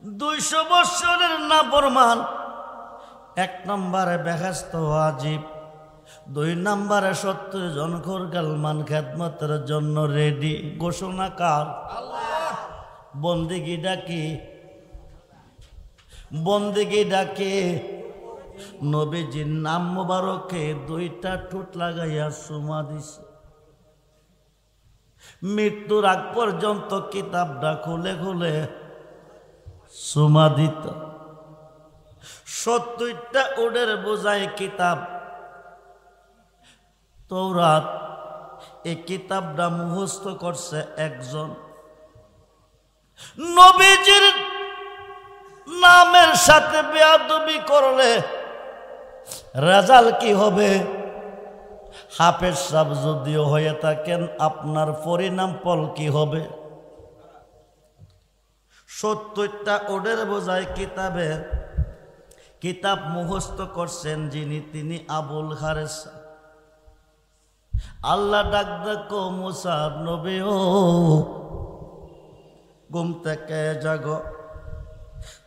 200 বছরের নাফরমান, 1 নম্বরে বেহেশত ওয়াজিব, 2 নম্বরে 70 জন খোরগালমান খেদমতের জন্য রেডি। ঘোষণা কার? আল্লাহ। বন্দেগি ডাকি, বন্দেগি ডাকে নবীজির নাম মুবারকে 2টা ঠোঁট লাগাইয়া চুমা দিছে। মৃত্যুর আগ পর্যন্ত কিতাবটা খুলে খুলে চুমা দিত। 70টা উটের বোঝায় কিতাব তৌরাত। এই কিতাবটা মুখস্থ করছে একজন। নবীজির নামের সাথে বেয়াদবি করলে রেজাল্ট কি হবে? হাফেজ সাহেব যদিও হয়ে থাকেন, আপনার পরিণাম ফল কি হবে? 70টা ওডের বোঝায় কিতাবে কিতাব মুখস্থ করছেন যিনি, তিনি আবুল হারেস। আল্লাহ ডাক দেখো মুসা নবী, ও ঘুম থেকে জাগো,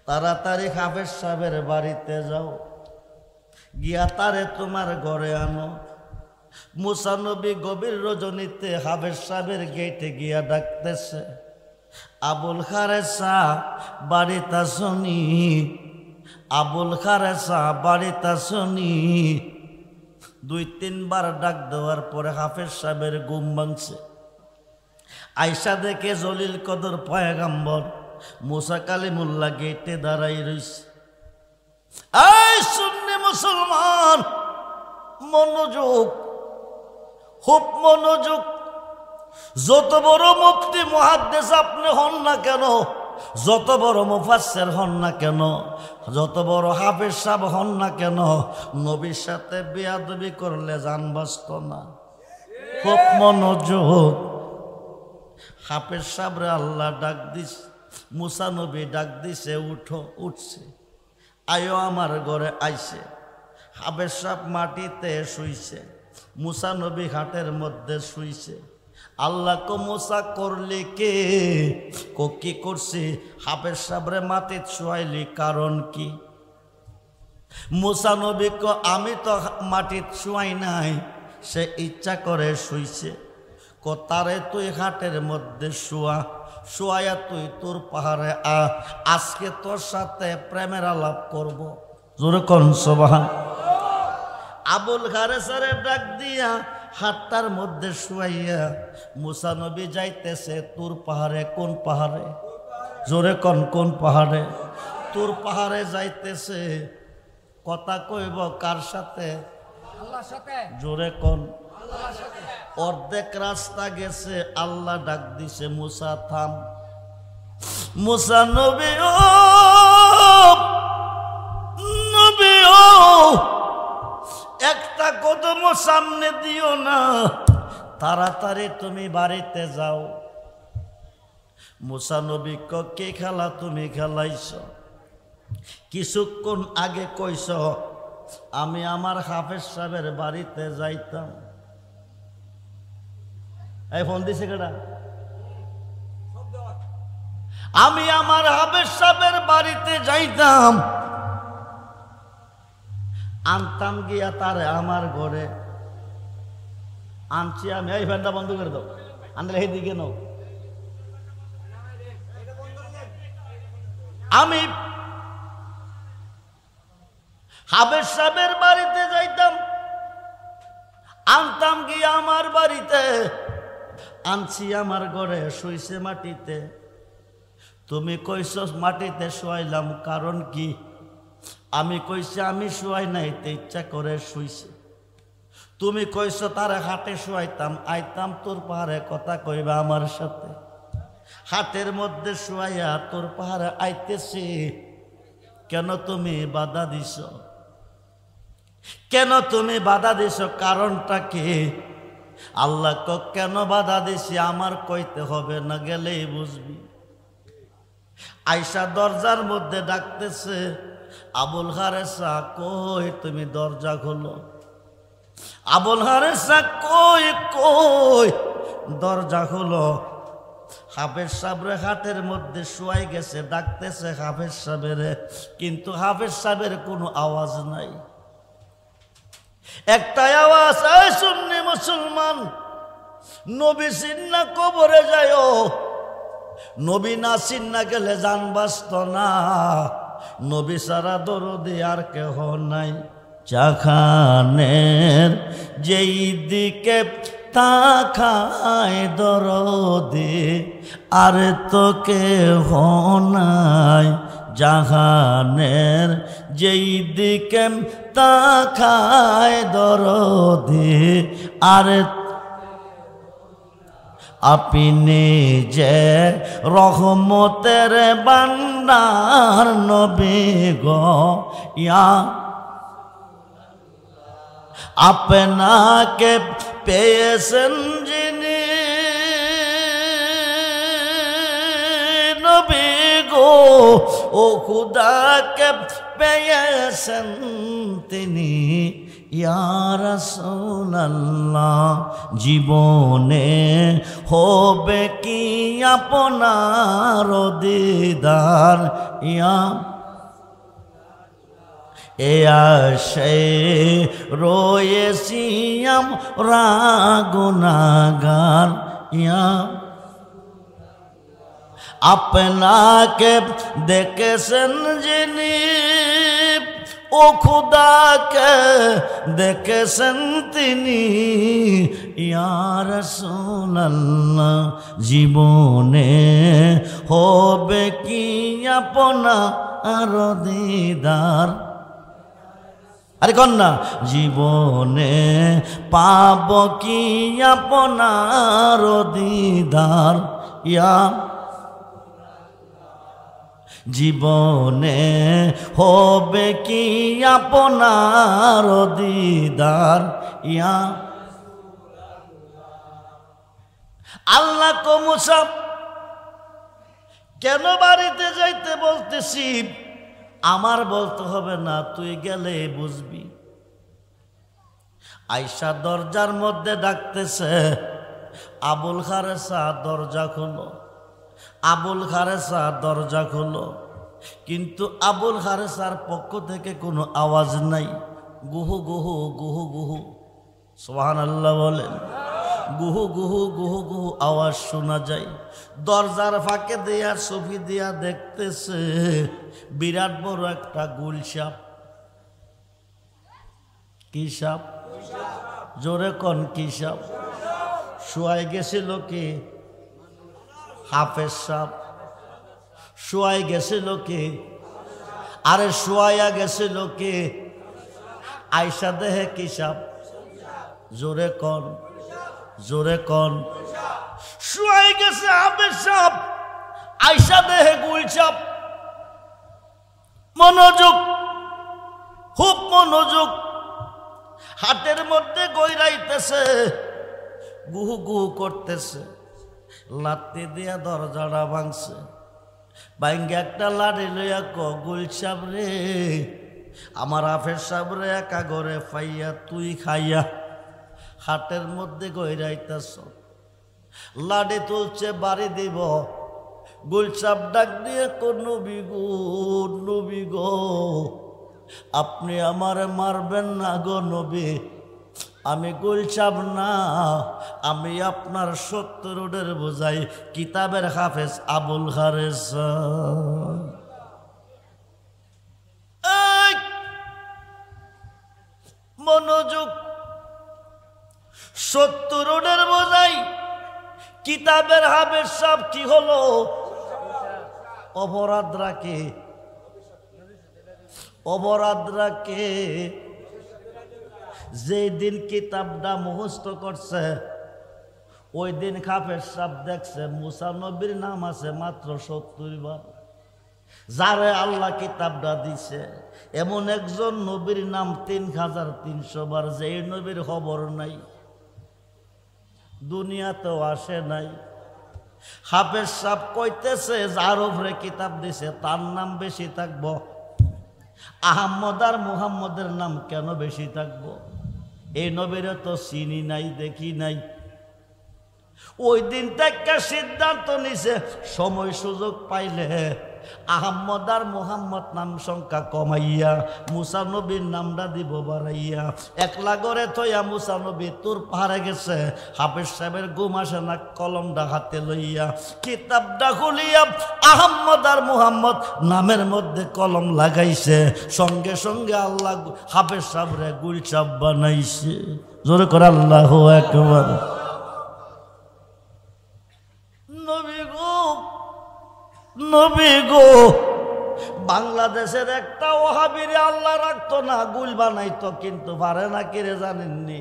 তাড়াতাড়ি হাফেজ সাহেবের বাড়িতে যাও, গিয়া তারে তোমার ঘরে আনো। মুসা নবী গভীর রজনীতে হাফেজ সাহেবের গেটে গিয়া ডাকতেছে, আবুল খারেসা বাড়িতে শুনি, আবুল খারেসা বাড়িতে শুনি। 2-3 বার ডাক দেওয়ার পরে হাফেজ সাহেবের ঘুম ভাঙছে। আয়সা দেখে জলিল কদর পয়গাম্বর মুসা কালিমুল্লাহ গেটে দাঁড়াই রইছে। এই সুন্নি মুসলমান, মনোযোগ, খুব মনোযোগ। যত বড় মুফতি মুহাদ্দিস আপনি হন না কেন, যত বড় মুফাসসির হন না কেন, যত বড় হাফেজ সাহেব হন না কেন, নবীর সাথে বেয়াদবি করলে জান বাঁচত না। খুব মনোযোগ। হাফেজ সাহেবরে আল্লাহ ডাক দিস, মুসা নবী ডাক দিছে, উঠো। উঠছে, আয়ো আমার ঘরে আইছে। হাফেজ সাহেব মাটিতে শুইছে, মুসা নবী ঘাটের মধ্যে শুইছে। আল্লাহ কো মুসা করলি কে? কো কি করছি? হাফেজ সাহেবরে মাটিতে শুয়াইলি, কারণ কি? মুসা নবী কো আমি তো মাটিতে শুয়াই নাই, সে ইচ্ছা করে শুইছে। কো তারে তুই ঘাটের মধ্যে শুয়া, শুয়াইয়া তুই তোর পাহাড়ে আজকে তোর সাথে প্রেমের আলাপ করব। জোরে কোন সুবহান। আবুল খারেসারে ডাক দিয়া হাতটার মধ্যে শুয়াইয়া মুসা নবী যাইতেছে তোর পাহাড়ে। কোন পাহাড়ে? জোরে কোন, কোন পাহাড়ে? তোর পাহাড়ে যাইতেছে। কথা কইব কার সাথে? আল্লাহর সাথে। জোরে কোন। আল্লাহর সাথে। অর্ধেক রাস্তা গেছে, আল্লাহ ডাক দিছে, মুসা থাম। মুসা নবী, ও নবী, ও একটা কদম সামনে দিও না, তাড়াতাড়ি তুমি বাড়িতে যাও। মুসা নবী কে খেলা তুমি খেলাইছ? কিছুক্ষণ আগে কইছ আমি আমার হাফেজ সাহেবের বাড়িতে যাইতাম। এই ফোন দিছে কেডা? আমি আমার হাফেজ সাহেবের বাড়িতে যাইতাম, আনতাম গিয়া তারে আমার ঘরে আনছি আমি। এই ফ্যানটা বন্ধ করে দাও, আনলে এই দিকে নাও। আমি হাফেজ সাহেবের বাড়িতে যাইতাম, আনতাম গিয়া আমার বাড়িতে, আনছি আমার ঘরে, শুইছে মাটিতে। তুমি কইছ মাটিতে শুয়াইলাম, কারণ কি? আমি কইছি আমি শুয়াই নাই, তে ইচ্ছা করে শুইছে। তুমি কইছ তারে হাটে শুয়াইতাম, আইতাম তোর পাহাড়ে, কথা কইবা আমার সাথে। হাটের মধ্যে শুয়াইয়া তোর পাহাড়ে আইতেছি, কেন তুমি বাধা দিছ? কেন তুমি বাধা দিছ? কারণটা কি? আল্লাহ কো কেন বাধা দিছি আমার কইতে হবে না, গেলেই বুঝবি। আয়সা দরজার মধ্যে ডাকতেছে, আবুল হারেসা কই তুমি দরজা খোলো। আবুল হারেসা কই, কই দরজা খোলো। হাফেজ সাহেবরে হাটের মধ্যে শুয়াই গেছে, ডাকতেছে হাফেজ সাহেবের, কিন্তু হাফেজ সাহেবের কোনো আওয়াজ নাই। একটাই আওয়াজ, এই সুন্নি মুসলমান, নবী চিন্না কবরে যায়, নবী না চিন্না গেলে জান বাঁচত না, নবী সারা দরদি আর কেহ নাই। জাখানের যেই দিকে তাকায় দরদি আর তো কেহ নাই, জাহানের যেই দিকে তাকায় দরদি আর আপনি যে রহমতের বান্দার নবী গো, ইয়া আপনাকে পেয়েছেন যিনি নবী গো, ও খুদাকে পেয়েছেন তিনি, ইয়া রাসূলুল্লাহ জীবনে হবে কি আপনার দিদার, ইয়া এ আশে রয়েছি আমরা গুনাহগার, ইয়া আপনাকে দেখেছেন যিনি, ও খুদাকে দেখেছেন তিনি, ইয়া রাসূলুল্লাহ জীবনে হবে কি আপনার দিদার, আরে কন্যা জীবনে পাব কি আপনার দিদার, ইয়া জীবনে হবে কি আপনার দিদার, ইয়া আল্লাহ কো মুসা কেন বাড়িতে যাইতে বলতেছি, আমার বলতে হবে না, তুই গেলে বুঝবি। আয়সা দরজার মধ্যে ডাকতেছে, আবুল খারেসা দরজা খোলো, আবুল খারেসা দরজা খোলো, কিন্তু আবুল খারেসার পক্ষ থেকে কোনো আওয়াজ নাই। গুহু গুহু গুহু গুহু, সুবহানাল্লাহ বলেন, গুহু গুহু গুহু গুহু আওয়াজ শোনা যায়। দরজার ফাঁকে দিয়া ছবি দিয়া দেখতেছে বিরাট বড় একটা গুল সাপ। কি সাপ? জোরে কন কি সাপ? শুয়াই গেছিল কি? হাফেজ সাপ। শুয়াই গেছিল কি? আরে শুয়াইয়া গেছিল কি? আয়সা দেহে কি সাপ? জোরে কন, জোরে কন। শুয়াই গেছে হাফেজ সাপ, আয়সা দেহে গুল সাপ। মনোযোগ, খুব মনোযোগ। হাতের মধ্যে গইরাইতেছে, গুহু গুহু করতেছে। লাত্তি দিয়া দরজাটা ভাঙছে, ভাঙ্গে একটা লাড়ি লইয়া ক, গুল সাপ রে, আমার হাফেজ সাপ রে একা ঘরে পাইয়া তুই খাইয়া হাটের মধ্যে গইরাইতেছ। লাড়ি তুলছে, বাড়ি দিব। গুলসাপ ডাক দিয়ে কোন নবী গো, নবী গো, আপনি আমারে মারবেন না গো নবী, আমি গুলসাপ না, আমি আপনার ৭০ রোডের বোঝাই কিতাবের হাফেজ আবুল খারেস। মনোযোগ। ৭০ রোডের বোঝাই কিতাবের হাফেজ সাহেব কি হলো? অপরাধ রাখে, অপরাধ রাখে। যেদিন কিতাবটা মুখস্থ করছে ওই দিন হাফেজ সাহেব দেখছে মুসা নবীর নাম আছে মাত্র ৭০ বার। যারে আল্লাহ কিতাবটা দিছে এমন একজন নবীর নাম ৩৩০০ বার, যে নবীর খবর নাই, দুনিয়াতেও আসে নাই। হাফেজ সাহেব কইতেছে যার উপরে কিতাব দিছে তার নাম বেশি থাকবো, আহম্মদ আর মুহাম্মদের নাম কেন বেশি থাকবো? এই নবীরে তো চিনি নাই, দেখি নাই। ওই দিন থেকে সিদ্ধান্ত নিছে সময় সুযোগ পাইলে আহম্মদ আর মোহাম্মদ নাম সংখ্যা কমাইয়া মুসা নবীর নামটা দিব বাড়াইয়া একলা করে থইয়া মুসা নবী তোর পাহাড়ে গেছে। হাফেজ সাহেবের ঘুম আসে না, কলমটা হাতে লইয়া কিতাবটা খুলিয়া আহম্মদ আর মোহাম্মদ নামের মধ্যে কলম লাগাইছে। সঙ্গে সঙ্গে আল্লাহ হাফেজ সাহেবরে গুলচাপ বানাইছে। জোরে করে আল্লাহু আকবার। নবী গো, বাংলাদেশের একটা ওহাবিরে আল্লাহ রাখতো না, গুল বানাইতো, কিন্তু পারে না কিরে জানেননি?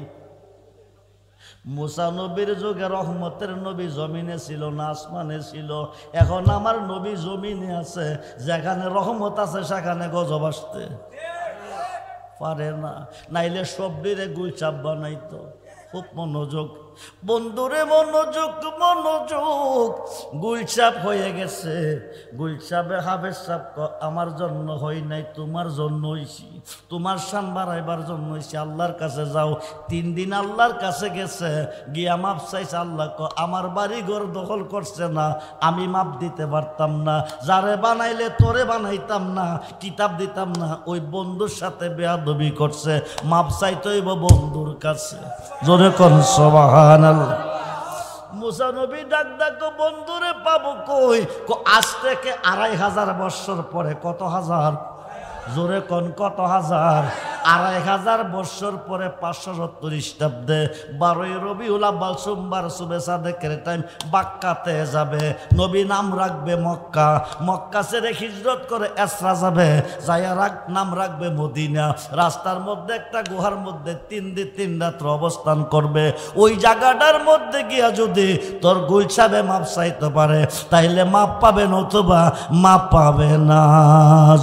মুসা নবীর যুগে রহমতের নবী জমিনে ছিল না আসমানে ছিল। এখন আমার নবী জমিনে আছে, যেখানে রহমত আছে সেখানে গজব আসতে পারে না, নাইলে সবদিরে গুলচাপ বানাইতো। খুব মনোযোগ বন্ধুরে, মনোযোগ মনোযোগ। গুলচাপ হয়ে গেছে। গুলচাপে হাফেজ সাহেব আমার জন্য হই নাই, তোমার জন্য হইছি, তোমার শান বাড়াইবার জন্য হইছি। আল্লাহর কাছে যাও। 3 দিন আল্লাহর কাছে গেছে, গিয়া মাপ চাইছে। আল্লাহ আমার বাড়ি ঘর দখল করছে না, আমি মাপ দিতে পারতাম না, যারে বানাইলে তোরে বানাইতাম না, কিতাব দিতাম না, ওই বন্ধুর সাথে বেয়াদবি করছে, মাপ চাইতে হইব বন্ধুর কাছে। জোরে কোন সুবহানাল্লাহ। মুসা নবী ডাক ডাক বন্ধুরে পাবো কই? আজ থেকে 2500 বছর পরে। কত হাজার? জোরে কোন কত হাজার? 2500 বছর পরে 570 খ্রিস্টাব্দে 12ই রবিউল আউয়াল সোমবার সুবে সাদেকের টাইম বাক্কাতে যাবে। নবী নাম রাখবে মক্কা, মক্কা ছেড়ে হিজরত করে এসরা যাবে, যাইয়া নাম রাখবে মদিনা। রাস্তার মধ্যে একটা গুহার মধ্যে 3 দিন 3 রাত অবস্থান করবে। ওই জায়গাটার মধ্যে গিয়া যদি তোর গুলছাবে মাপ চাইতে পারে, তাইলে মাপ পাবে, নতুবা মাপ পাবে না।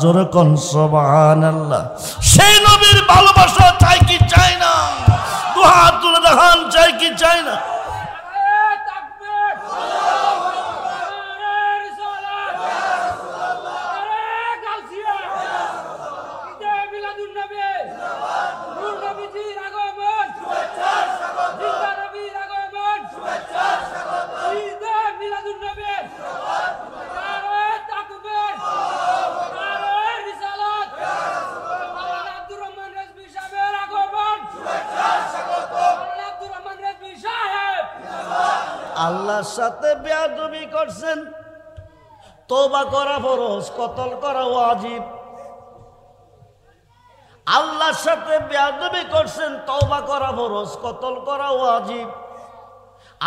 জোরে কোন সুবহানাল্লাহ। সেই নবীর ভালোবাসা চাই কি চাই না? দুহাত তুলে দেখান, চাই কি চাই না? আল্লাহর সাথে বেয়াদবি করছেন, তওবা করা ফরজ, কতল করা ওয়াজিব। আল্লাহর সাথে বেয়াদবি করছেন, তওবা করা ফরজ, কতল করা ওয়াজিব।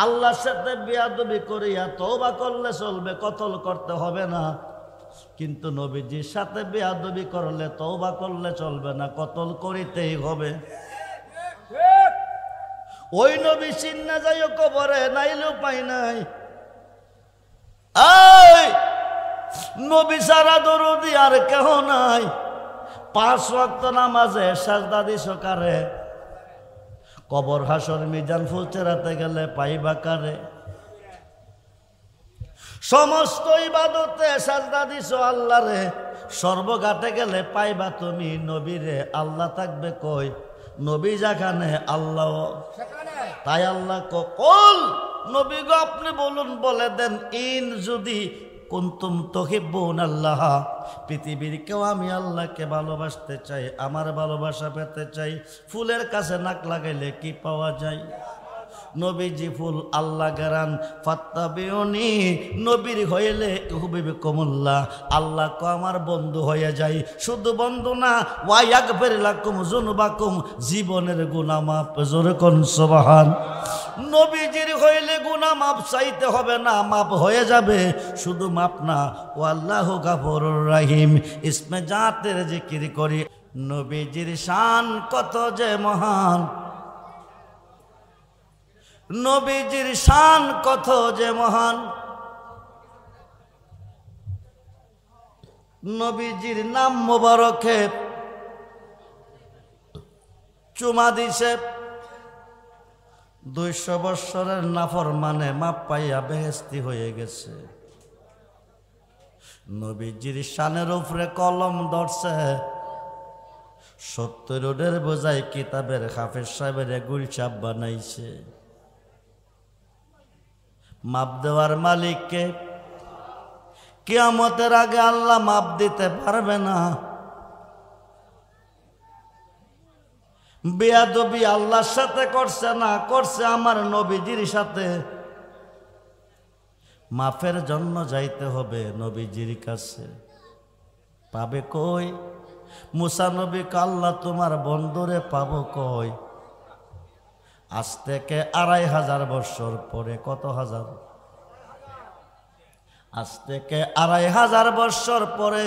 আল্লাহর সাথে বেয়াদবি করিয়া তওবা করলে চলবে, কতল করতে হবে না। কিন্তু নবীজির সাথে বেয়াদবি করলে তওবা করলে চলবে না, কতল করিতেই হবে। ওই নবী চিন্না যাইও কবরে, নাইলেও পাই নাই। নবী সারা দরুদি আর কেহ নাই। 5 ওয়াক্ত নামাজে সাজদা দিছ কারে? কবর হাসর মিজান ফুলচেরাতে গেলে পাইবা কারে? সমস্ত ইবাদতে সাজদা দিছ আল্লাহরে, সর্বঘাটে গেলে পাইবা তুমি নবীরে। আল্লাহ থাকবে কই? নবী যেখানে আল্লাহ। তাই আল্লাহ কল নবী গো আপনি বলুন, বলে দেন, ইন যদি কুনতুম তুহিব্বুনাল্লাহ, পৃথিবীর কেউ আমি আল্লাহকে ভালোবাসতে চাই, আমার ভালোবাসা পেতে চাই, ফুলের কাছে নাক লাগাইলে কি পাওয়া যায়? নবীজি ফুল, আল্লাহ গেরান। ফাত্তাবিউনি, নবীর হইলে ইউহিব্বুকুমুল্লাহ, আল্লাহ কো আমার বন্ধু হয়ে যায়। শুধু বন্ধু না, ওয়া ইয়াগফির লাকুম যুনুবাকুম, জীবনের গুনাহ মাফ। জোরে কোন সুবহান। নবীজির হইলে গুনাহ মাফ চাইতে হবে না, মাফ হয়ে যাবে। শুধু মাফ না, ওয়াল্লাহু গাফুরুর রহিম। ইসমে জাতের জিকির করি। নবীজির শান কত যে মহান, নবীজির শান কত যে মহান। নবীজির নাম মোবারকে চুমা দিছে। 200 বৎসরের নাফরমানে মাপ পাইয়া বেহেশতি হয়ে গেছে। নবীজির শানের উপরে কলম ধরছে। 70 রোডের বোঝাই কিতাবের হাফেজ সাহেবের গুলচাপ বানাইছে। মাপ দেওয়ার মালিককে। কিয়ামতের আগে আল্লাহ মাপ দিতে পারবে না। বেয়াদবি আল্লাহর সাথে করছে না, করছে আমার নবীজির সাথে। মাফের জন্য যাইতে হবে নবীজির কাছে। পাবে কই? মুসা নবী আল্লাহ তোমার বন্ধুরে পাবো কই? আজ থেকে 2500 বছর পরে, কত হাজার? আজ থেকে 2500 বছর পরে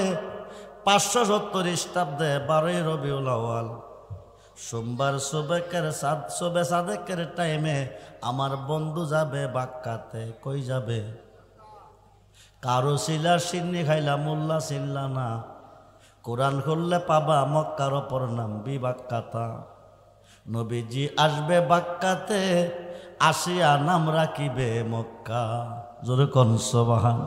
570 খ্রিস্টাব্দে 12ই রবিউল আউয়াল সোমবার শোবে সাদেকের টাইমে আমার বন্ধু যাবে বাক্কাতে। কই যাবে? কারো শিলা সিন্নি খাইলা মোল্লা চিল্লা না। কোরআন খুললে পাবা মক্কার অপর নাম বিবাক্কাতা। নবীজি আসবে বাক্কাতে, আসিয়া নাম রাখিবে মক্কা। জোরে কোন সুবহান।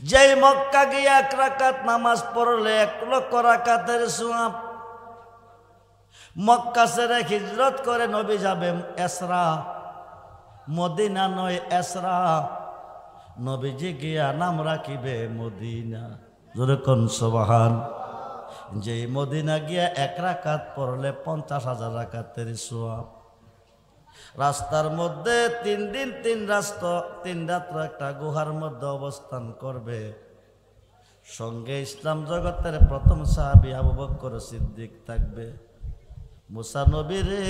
যেই মক্কা গিয়ে 1 রাকাত নামাজ পড়লে 1 লক্ষ রাকাতের সওয়াব। মক্কা ছেড়ে হিজরত করে নবী যাবে এসরা, মদিনা নয় এসরা। নবীজি গিয়া নাম রাখিবে মদিনা। জোরে কোন সুবহান। যেই মদিনা গিয়া 1 রাকাত পড়লে 50,000 রাকাতের সওয়াব। রাস্তার মধ্যে 3 দিন 3 রাত্র একটা গুহার মধ্যে অবস্থান করবে। সঙ্গে ইসলাম জগতের প্রথম সাহাবী আবু বকর সিদ্দিক থাকবে। মুসা নবী রে,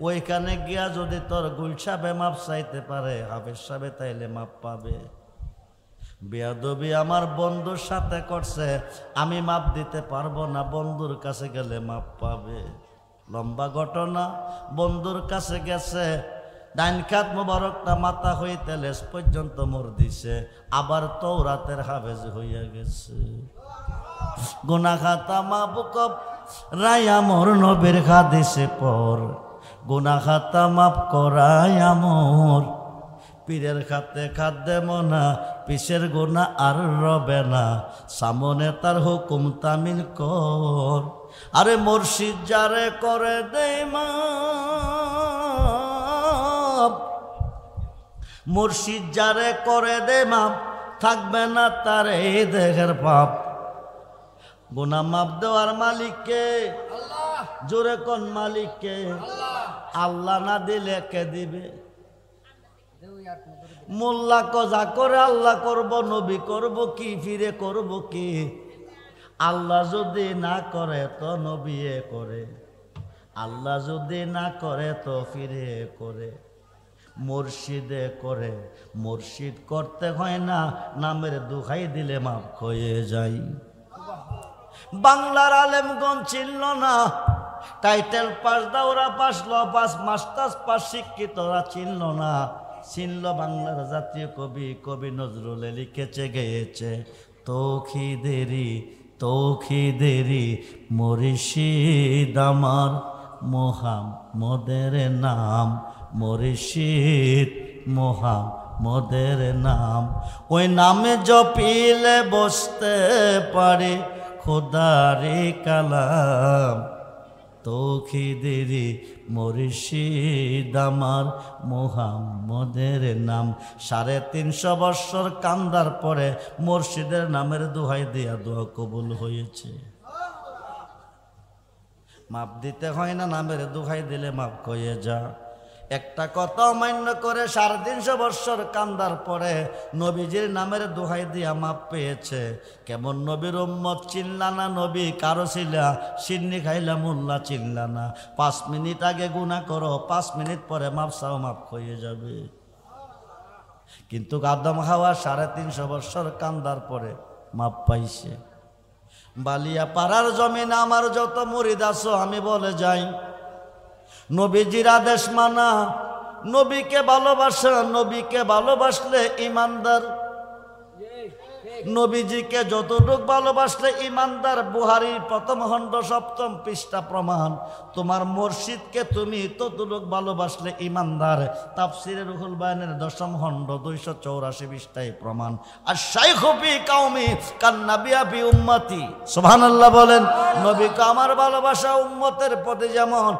ওইখানে গিয়া যদি তোর গুলশাবে মাপ চাইতে পারে, হাফেজ সাহেব তাইলে মাপ পাবে। বেয়াদবি আমার বন্ধুর সাথে করছে, আমি মাপ দিতে পারবো না, বন্ধুর কাছে গেলে মাপ পাবে। লম্বা ঘটনা। বন্ধুর কাছে গেছে, ডাইন খাত মোবারকটা মাথা হইতে লেজ পর্যন্ত মোর দিছে, আবার তওরাতের হাফেজ হইয়া গেছে। গুনাহ খাতা মাপ কব রায়া মোর নবীর হাদিসে পর, গুনাহ খাতা মাপ করায়া মোর। পীরের খাতে খাদ্যে মনা, পিসের গুনাহ আর রবে না, সামনে তার হুকুম তামিল কর। আরে মুর্শিদ যারে করে দেই মাপ, মুর্শিদ যারে করে দে মাপ, থাকবে না তার এই দেহের পাপ। গুনাহ মাপ দেওয়ার মালিককে, জোরে কোন মালিককে? আল্লাহ না দিলে কে দিবে? মোল্লা কজা করে আল্লাহ করব, নবী করব কি, ফিরে করব কি? আল্লাহ যদি না করে তো নবী করে, আল্লাহ যদি না করে তো ফিরে করে, মুর্শিদে করে। মুর্শিদ করতে হয় না, নামের দুহাই দিলে মাফ হয়ে যাই। বাংলার আলেমগণ চিনল না, টাইটেল পাস, দাওরা পাস, ল পাস, মাস্টার্স পাস শিক্ষিতরা চিনল না। চিনল বাংলার জাতীয় কবি, কবি নজরুল লিখেছে, গেয়েছে, তৌখিদেরি তৌখিদেরি মুর্শিদ আমার মোহাম্মদের নাম, মুর্শিদ মোহাম্মদের নাম। ওই নামে জপিলে বসতে পারে খোদারে কালাম। তৌখিদেরি মুর্শিদ আমার মোহাম্মদের নাম। 350 বৎসর কান্দার পরে মুর্শিদের নামের দোহাই দিয়া দোয়া কবুল হয়েছে। মাপ দিতে হয় না, নামের দোহাই দিলে মাপ হয়ে যা। একটা কথা মান্য করে 350 বৎসর কান্দার পরে নবীজির নামের দোহাই দিয়া মাপ পেয়েছে। কেমন নবীর উম্মত চিনলা না? নবী কারো ছিলা, সিন্নি খাইলা মোল্লা চিনলা না। 5 মিনিট আগে গুনাহ করো, 5 মিনিট পরে মাপ চাও, মাপ হয়ে যাবে। কিন্তু আদম হাওয়া 350 বৎসর কান্দার পরে মাপ পাইছে। বালিয়া পাড়ার জমিন আমার যত মুরিদ আছো, আমি বলে যাই, নবীজির আদেশ মানা, নবীকে ভালোবাসা। নবীকে ভালোবাসলে ইমানদার, নবীজিকে যতটুক ভালোবাসলে ইমানদার। বুহারীর 1ম খণ্ড 7ম পৃষ্ঠা প্রমাণ। তোমার মুর্শিদকে তুমি ততটুক ভালোবাসলে ইমানদার। তাফসিরে রুহুল বায়ানের 10ম খণ্ড 284 পৃষ্ঠায় প্রমাণ। আর শাইখু ফি কওমি কান নাবিয়া ফি উম্মতি। সুবহানাল্লাহ বলেন। নবীকে আমার ভালোবাসা উম্মতের প্রতি যেমন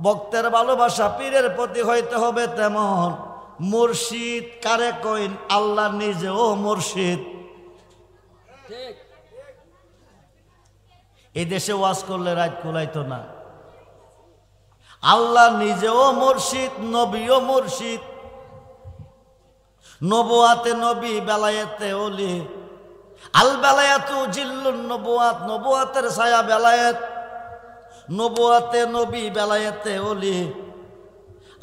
ভক্তের ভালোবাসা পীরের প্রতি হইতে হবে তেমন। মুর্শিদ কারে কইন? আল্লাহ নিজেও মুর্শিদ। এই দেশে ওয়াজ করলে রাত কুলাইতো না। আল্লাহ নিজেও মুর্শিদ, নবীও মুর্শিদ। নবুয়াতে নবী, বেলায়েতে ওলি। আল বেলায়াতু জিল্লুন নবুয়াত, নবুয়াতের ছায়া বেলায়েত। নবুয়াতে নবী, বেলায়েতে ওলি।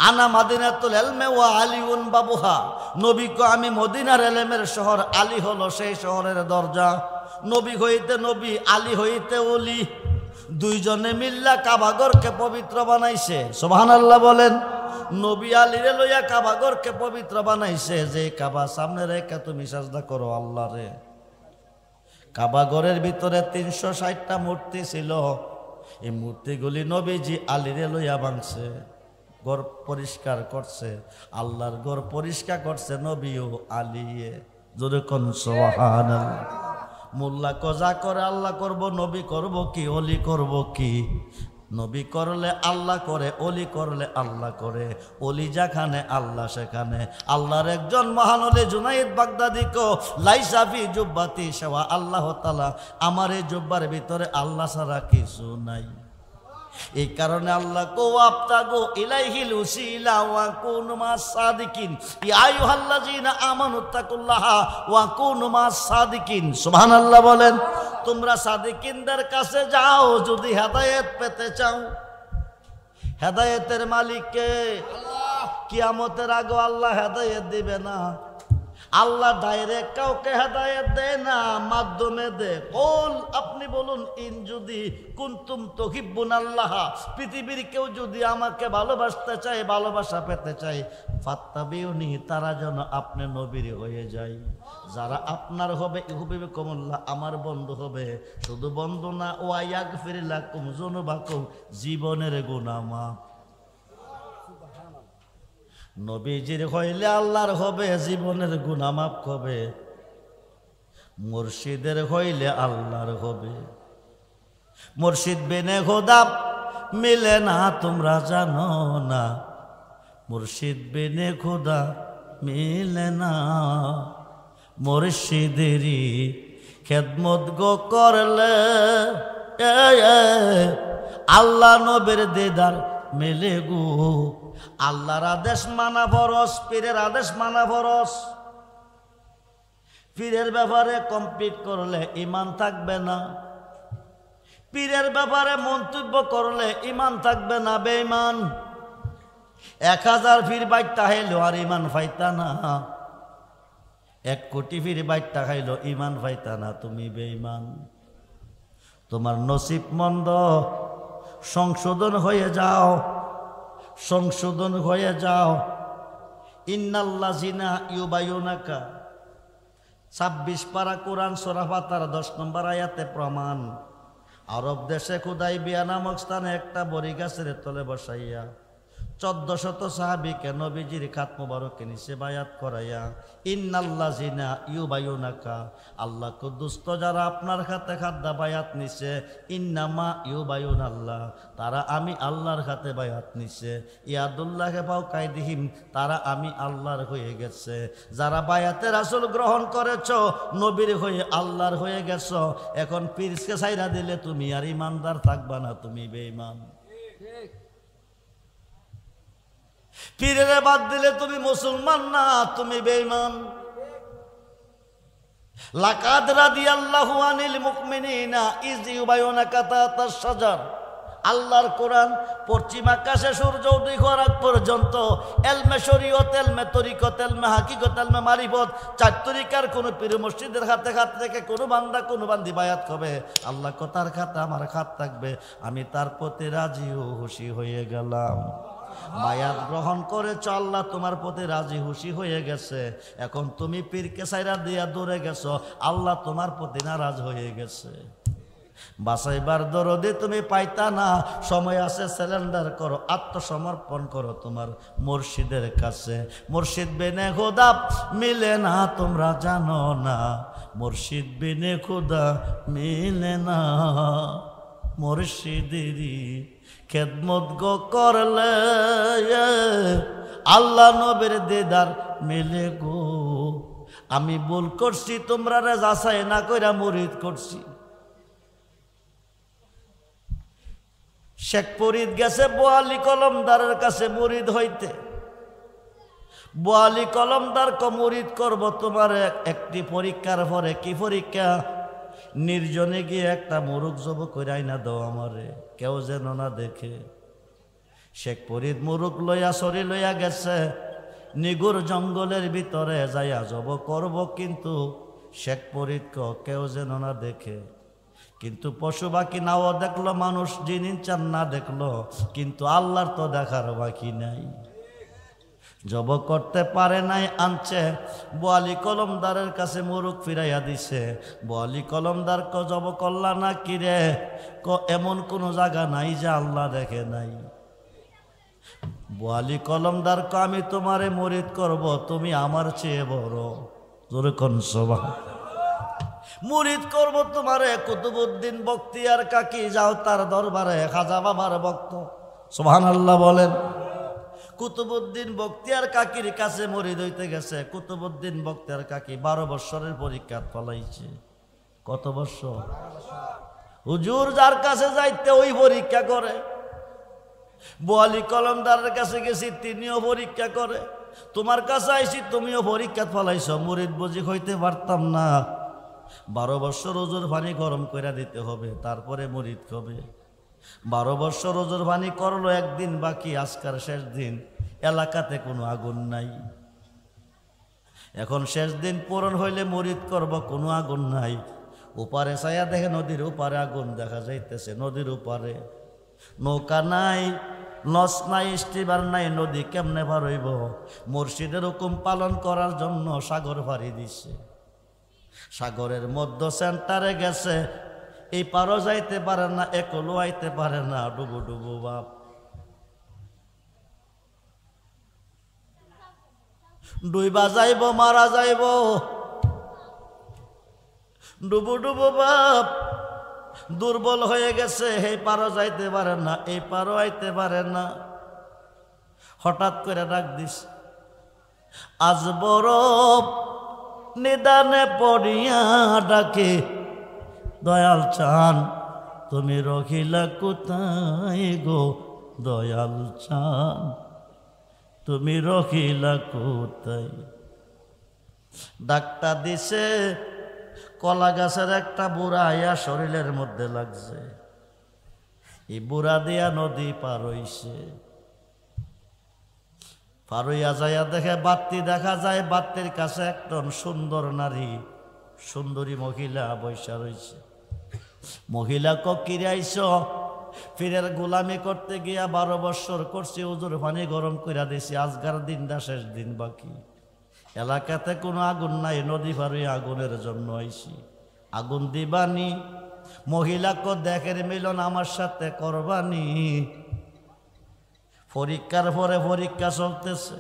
আনা মাদিনাতুল ইলমি ওয়া আলিউন বাবুহা, নবী কো আমি মদিনার ইলমের শহর, আলী হলো সেই শহরের দরজা। নবী হইতে নবী, আলী হইতে ওলি, দুইজনে মিল্লা কাবাগরকে পবিত্র বানাইছে। সুবহানাল্লাহ বলেন। নবী আলীরে লইয়া কাবাগরকে পবিত্র বানাইছে। যে কাবা সামনে রেখে তুমি সাজদা করো আল্লাহরে। কাবাগরের ভিতরে 360টা মূর্তি ছিল। এই মূর্তিগুলি নবীজি আলীরে লইয়া ভাঙছে, ঘর পরিষ্কার করছে। আল্লাহর ঘর পরিষ্কার করছে নবী ও আলিয়ে। জোরে কোন সুবহানাল্লাহ। মোল্লা কজা করে আল্লাহ করব, নবী করব কি, অলি করব কি? নবী করলে আল্লাহ করে, অলি করলে আল্লাহ করে। অলি যেখানে আল্লাহ সেখানে। আল্লাহর একজন মহান অলি জুনাইদ বাগদাদি কো লাইসা ফি জুব্বাতি সেওয়া আল্লাহ তাআলা, আমার এই জুব্বার ভিতরে আল্লাহ ছাড়া কিছু নাই। এই কারণে আল্লাহ কো আবতাগু ইলাইহিল উসিলা ওয়া কুনু মাস সাদিকিন, ইয়া আইয়ুহাল্লাযিনা আমানুত্তাকুল্লাহা ওয়া কুনু মাস সাদিকিন। সুবহানাল্লাহ বলেন। তোমরা সাদিকিনদের কাছে যাও যদি হেদায়েত পেতে চাও। হেদায়েতের মালিক কে? আল্লাহ। কিয়ামতের আগে আল্লাহ হেদায়েত দিবে না। আল্লাহ ডাইরেক্ট কাউকে হেদায়েত দেয় না, মাধ্যমে দেয়। কোল আপনি বলুন, ইন যদি কুনতুম তুহিব্বুনাল্লাহ, পৃথিবীর কেউ যদি আমাকে ভালোবাসতে চায়, ভালোবাসা পেতে চায়, ফাত্তাবিউনি, তারা যেন আপনি নবীর হয়ে যায়। যারা আপনার হবে ইউহিব্বুকুমুল্লাহ, আমার বন্ধু হবে। শুধু বন্ধু না, ওয়া ইয়াগফির লাকুম যুনুবাকুম, জীবনের গুনাহ মাফ। নবীজির হইলে আল্লাহর হবে, জীবনের গুনাহ মাফ হবে। মুর্শিদের হইলে আল্লাহর হবে। মুর্শিদ বিনে খোদা মিলে না, তোমরা জানো না। মুর্শিদ বিনে খোদা মিলে না। মুর্শিদেরই খেদমত গো করলে আল্লাহ নবীর দিদার মেলে গো। আল্লাহর আদেশ মানা ফরজ, পীরের আদেশ মানা ফরজ। পীরের ব্যাপারে কমপ্লিট করলে ঈমান থাকবে না। পীরের ব্যাপারে মন্তব্য করলে ঈমান থাকবে না, বেঈমান। 1000 পীর বাইটটা খাইলো আর ঈমান পাইতা না। 1 কোটি পীর বাইটটা খাইলো, ঈমান পাইতা না, তুমি বেঈমান। তোমার নসিব মন্দ, সংশোধন হয়ে যাও, সংশোধন হয়ে যাও। ইন্নাল্লাযিনা ইউবাইয়ুনাকা, 26 পারা কোরআন সূরা ফাতির 10 নম্বর আয়াতে প্রমাণ। আরব দেশে হুদাইবিয়া নামক স্থানে একটা বড়ি গাছের তলে বসাইয়া 1400 সাহাবীকে নবীজির খাত মুবারকে নিচে বায়াত করাইয়া, ইন্নাল্লাযিনা ইউবাইয়ুনাকা, আল্লাহ কুদুস্ত যারা আপনার খাতে খাদ্দা বায়াত নিছে, ইন্নামা ইউবাইয়ুনাল্লাহ, তারা আমি আল্লাহর খাতে বায়াত নিছে। ইয়াদুল্লাহি ফাওকা আইদিহিম, তারা আমি আল্লাহর হয়ে গেছে। যারা বায়াতে রাসূল গ্রহণ করেছো, নবীর হয়ে আল্লাহর হয়ে গেছো। এখন পীরকে ছাইরা দিলে তুমি আর ইমানদার থাকবা না, তুমি বেঈমান। পীরের বাদ দিলে তুমি মুসলমান না, তুমি বেঈমান। লাকাদ রাদিয়াল্লাহু আনিল মুমিনিনা ইয ইউবাইয়ুনাকা তাহতাশ শাজার। আল্লাহর কোরআন পশ্চিম আকাশে সূর্য উদয় হওয়ার পর্যন্ত এলমে শরীয়ত, এলমে তরিকত, এলমে হাকিকত, এলমে মারিফত, 4 তরিকার কোন পীর মসজিদের হাতে হাত রেখে কোনো বান্দা কোনো বান্দি বায়াত হবে, আল্লাহ তার খাতে আমার খাত থাকবে, আমি তার প্রতি রাজি ও খুশি হয়ে গেলাম। বায়াত গ্রহণ করেছ, আল্লাহ তোমার প্রতি রাজি খুশি হয়ে গেছে। এখন তুমি পীরকে ছাইরা দিয়া দূরে গেছো, আল্লাহ তোমার প্রতি নারাজ হয়ে গেছে। বাঁচাইবার দরদে তুমি পাইতা না, সময় আছে, সিলিন্ডার করো, আত্মসমর্পণ করো তোমার মুর্শিদের কাছে। মুর্শিদ বিনে খোদা মিলে না, তোমরা জানো না। মুর্শিদ বিনে খোদা মিলে না। মুর্শিদেরই খেদমত গো করলে আল্লাহ নবীর দিদার মেলে গো। আমি ভুল করছি, তোমরা রে যাচাই না কইরা মুরিদ করছি। শেখ ফরিদ গেছে বোয়ালি কলমদারের কাছে মুরিদ হইতে। বোয়ালি কলমদার মুরিদ করব তোমার একটি পরীক্ষার পরে। কি পরীক্ষা? নির্জনে গিয়ে একটা মুরুখ জব কইরাই না দাও আমারে, কেউ যেন না দেখে। শেখ ফরিদ মুরুখ লইয়া সরি লইয়া গেছে নিগুর জঙ্গলের ভিতরে যাইয়া জব করব, কিন্তু শেখ ফরিদ কেউ যেন না দেখে। কিন্তু পশু বাকি নাও দেখলো, মানুষ জিন ইনসান না দেখলো, কিন্তু আল্লাহর তো দেখার বাকি নাই। জব করতে পারে নাই, আনছে বোয়ালি কলমদারের কাছে মুরুখ ফিরাইয়া দিছে। বোয়ালি কলমদার জব করলা না কিরে? এমন কোন জায়গা নাই যে আল্লাহ দেখে নাই। বোয়ালি কলমদার আমি তোমারে মুরিদ করব, তুমি আমার চেয়ে বড়। জোরে কোন সভা মুরিদ করব তোমারে। কুতুবউদ্দিন বখতিয়ার কাকি যাও তার দরবারে, খাজা বাবার ভক্ত, সুবহানাল্লাহ বলেন। কুতুবউদ্দিন বখতিয়ার কাকির কাছে মুরিদ হইতে গেছে। কুতুবউদ্দিন বখতিয়ার কাকি 12 বছরের পরীক্ষা ফলাইছে। কত বছর? হুজুর যার কাছে যাইতে ওই পরীক্ষা করে। বোয়ালি কলমদারের কাছে গেছি, তিনিও পরীক্ষা করে। তোমার কাছে আইছি, তুমিও পরীক্ষা ফলাইছ। মুরিদ বুঝি হইতে পারতাম না। 12 বছর ওজোর পানি গরম করে দিতে হবে, তারপরে মুরিদ হবে। 12 বছর ওজোর পানি করলো, একদিন বাকি, আজকার শেষ দিন। এলাকাতে কোনো আগুন নাই। এখন শেষ দিন পূরণ হইলে মুরিদ করব, কোনো আগুন নাই। উপারে ছায়া দেখে নদীর উপারে আগুন দেখা যাইতেছে। নদীর উপারে নৌকা নাই, লঞ্চ নাই, স্টিমার নাই, নদী কেমনে পার হইব? মুর্শিদের হুকুম পালন করার জন্য সাগর পাড়ি দিছে। সাগরের মধ্য সেন্টারে গেছে, এই পারও যাইতে পারে না, একলো আইতে পারে না, ডুবু ডুবু বাপ। ডুইবা যাইব, মারা যাইব, ডুবু ডুবু বাপ। দুর্বল হয়ে গেছে, এই পারও যাইতে পারে না, এই পারও আইতে পারে না। হঠাৎ করে ডাক দিস, আজ বড় নিদানে পড়িয়া ডাকে, দয়াল চান তুমি রহিলা কোথায় গো? দয়াল চান তুমি রহিলা কোথায়? ডাক্তার দিছে, কলা গাছের একটা বুড়া আয়া শরীরের মধ্যে লাগছে। এই বুড়া দিয়া নদী পার হইছে। পার হইয়া যাইয়া দেখে বাতি দেখা যায়, বাতির কাছে একজন সুন্দর নারী, সুন্দরী মহিলা বৈশা রইছে। মহিলা কিরে আইছ? ফিরের গোলামি করতে গিয়া 12 বছর করছি, ওজোর পানি গরম কইরা দিছি, আজকার দিনটা শেষ দিন বাকি। এলাকাতে কোনো আগুন নাই, নদী পার হইয়া আগুনের জন্য আইছি। আগুন দিবানি? মহিলা দেখের মিলন আমার সাথে করবানি? পরীক্ষার পরে পরীক্ষা চলতেছে,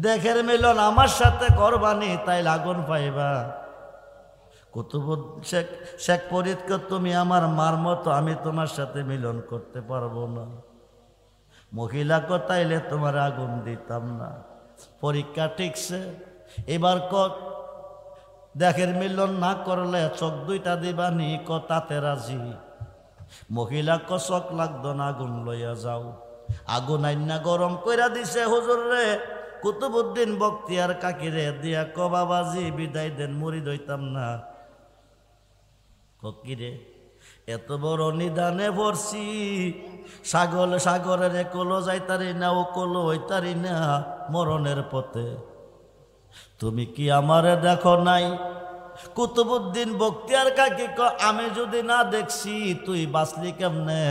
দেখের মিলন আমার সাথে করবানি, তাই আগুন পাইবা। কুতুবউদ্দিন শেখ ফরিদকে তুমি আমার মার মতো, আমি তোমার সাথে মিলন করতে পারবো না। মহিলা তাইলে তোমার আগুন দিতাম না। পরীক্ষা ঠিকছে, এবার দেখের মিলন না করলে চোখ দুইটা দিবানি, তাতে রাজি। মহিলা চোখ লাগতো না, আগুন লইয়া যাও। আগুন আইনা গরম কইরা দিছে হুজুর রে। কুতুবউদ্দিন বখতিয়ার কাকিরে দিয়া বাবাজি বিদায় দেন, মুরিদ হইতাম না। কিরে এত বড় নিদানে পড়ছি, সাগরের একলো যাইতারি না, ও কলো হইতারি না, মরণের পথে। তুমি কি আমারে দেখো নাই? কুতুবউদ্দিন বখতিয়ার কাকি আমি যদি না দেখছি, তুই বাঁচলি কেমনে?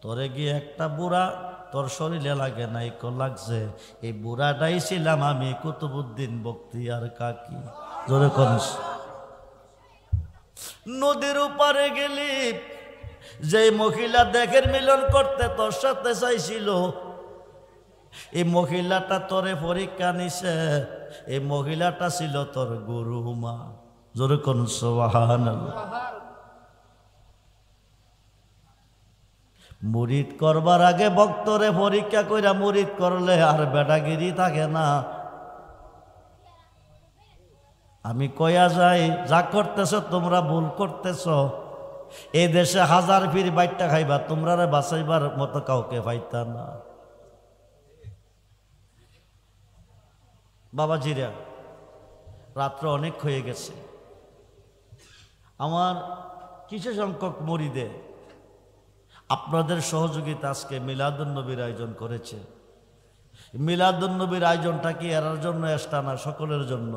তোরে গিয়ে একটা বুড়া তোর শরীরে লাগে নাই, লাগছে। এই বুড়াটাই ছিলাম আমি, কুতুবউদ্দিন বখতিয়ার কাকি। জোরে করিস। নদীর উপারে গেলি, যে মহিলা দেখের মিলন করতে তোর সাথে চাইছিল, এই মহিলাটা তোরে পরীক্ষা নিছে। এই মহিলাটা ছিল তোর গুরু মা। জোরে কোন সুবহানাল্লাহ। মুরিদ করবার আগে ভক্তরে পরীক্ষা কইরা মুরিদ করলে আর বেটাগিরি থাকে না। আমি কয়া যাই, যা করতেছ তোমরা ভুল করতেছ। এই দেশে হাজার ফির বাইটটা খাইবা, তোমরা বাঁচাইবার মতো কাউকে পাইতা না। বাবাজিরা, রাত্র অনেক হয়ে গেছে। আমার কিছু সংখ্যক মুরিদে আপনাদের সহযোগিতা আজকে মিলাদুন্নবীর আয়োজন করেছে। মিলাদুন্নবীর আয়োজনটা কি এরার জন্য এসটা না, সকলের জন্য।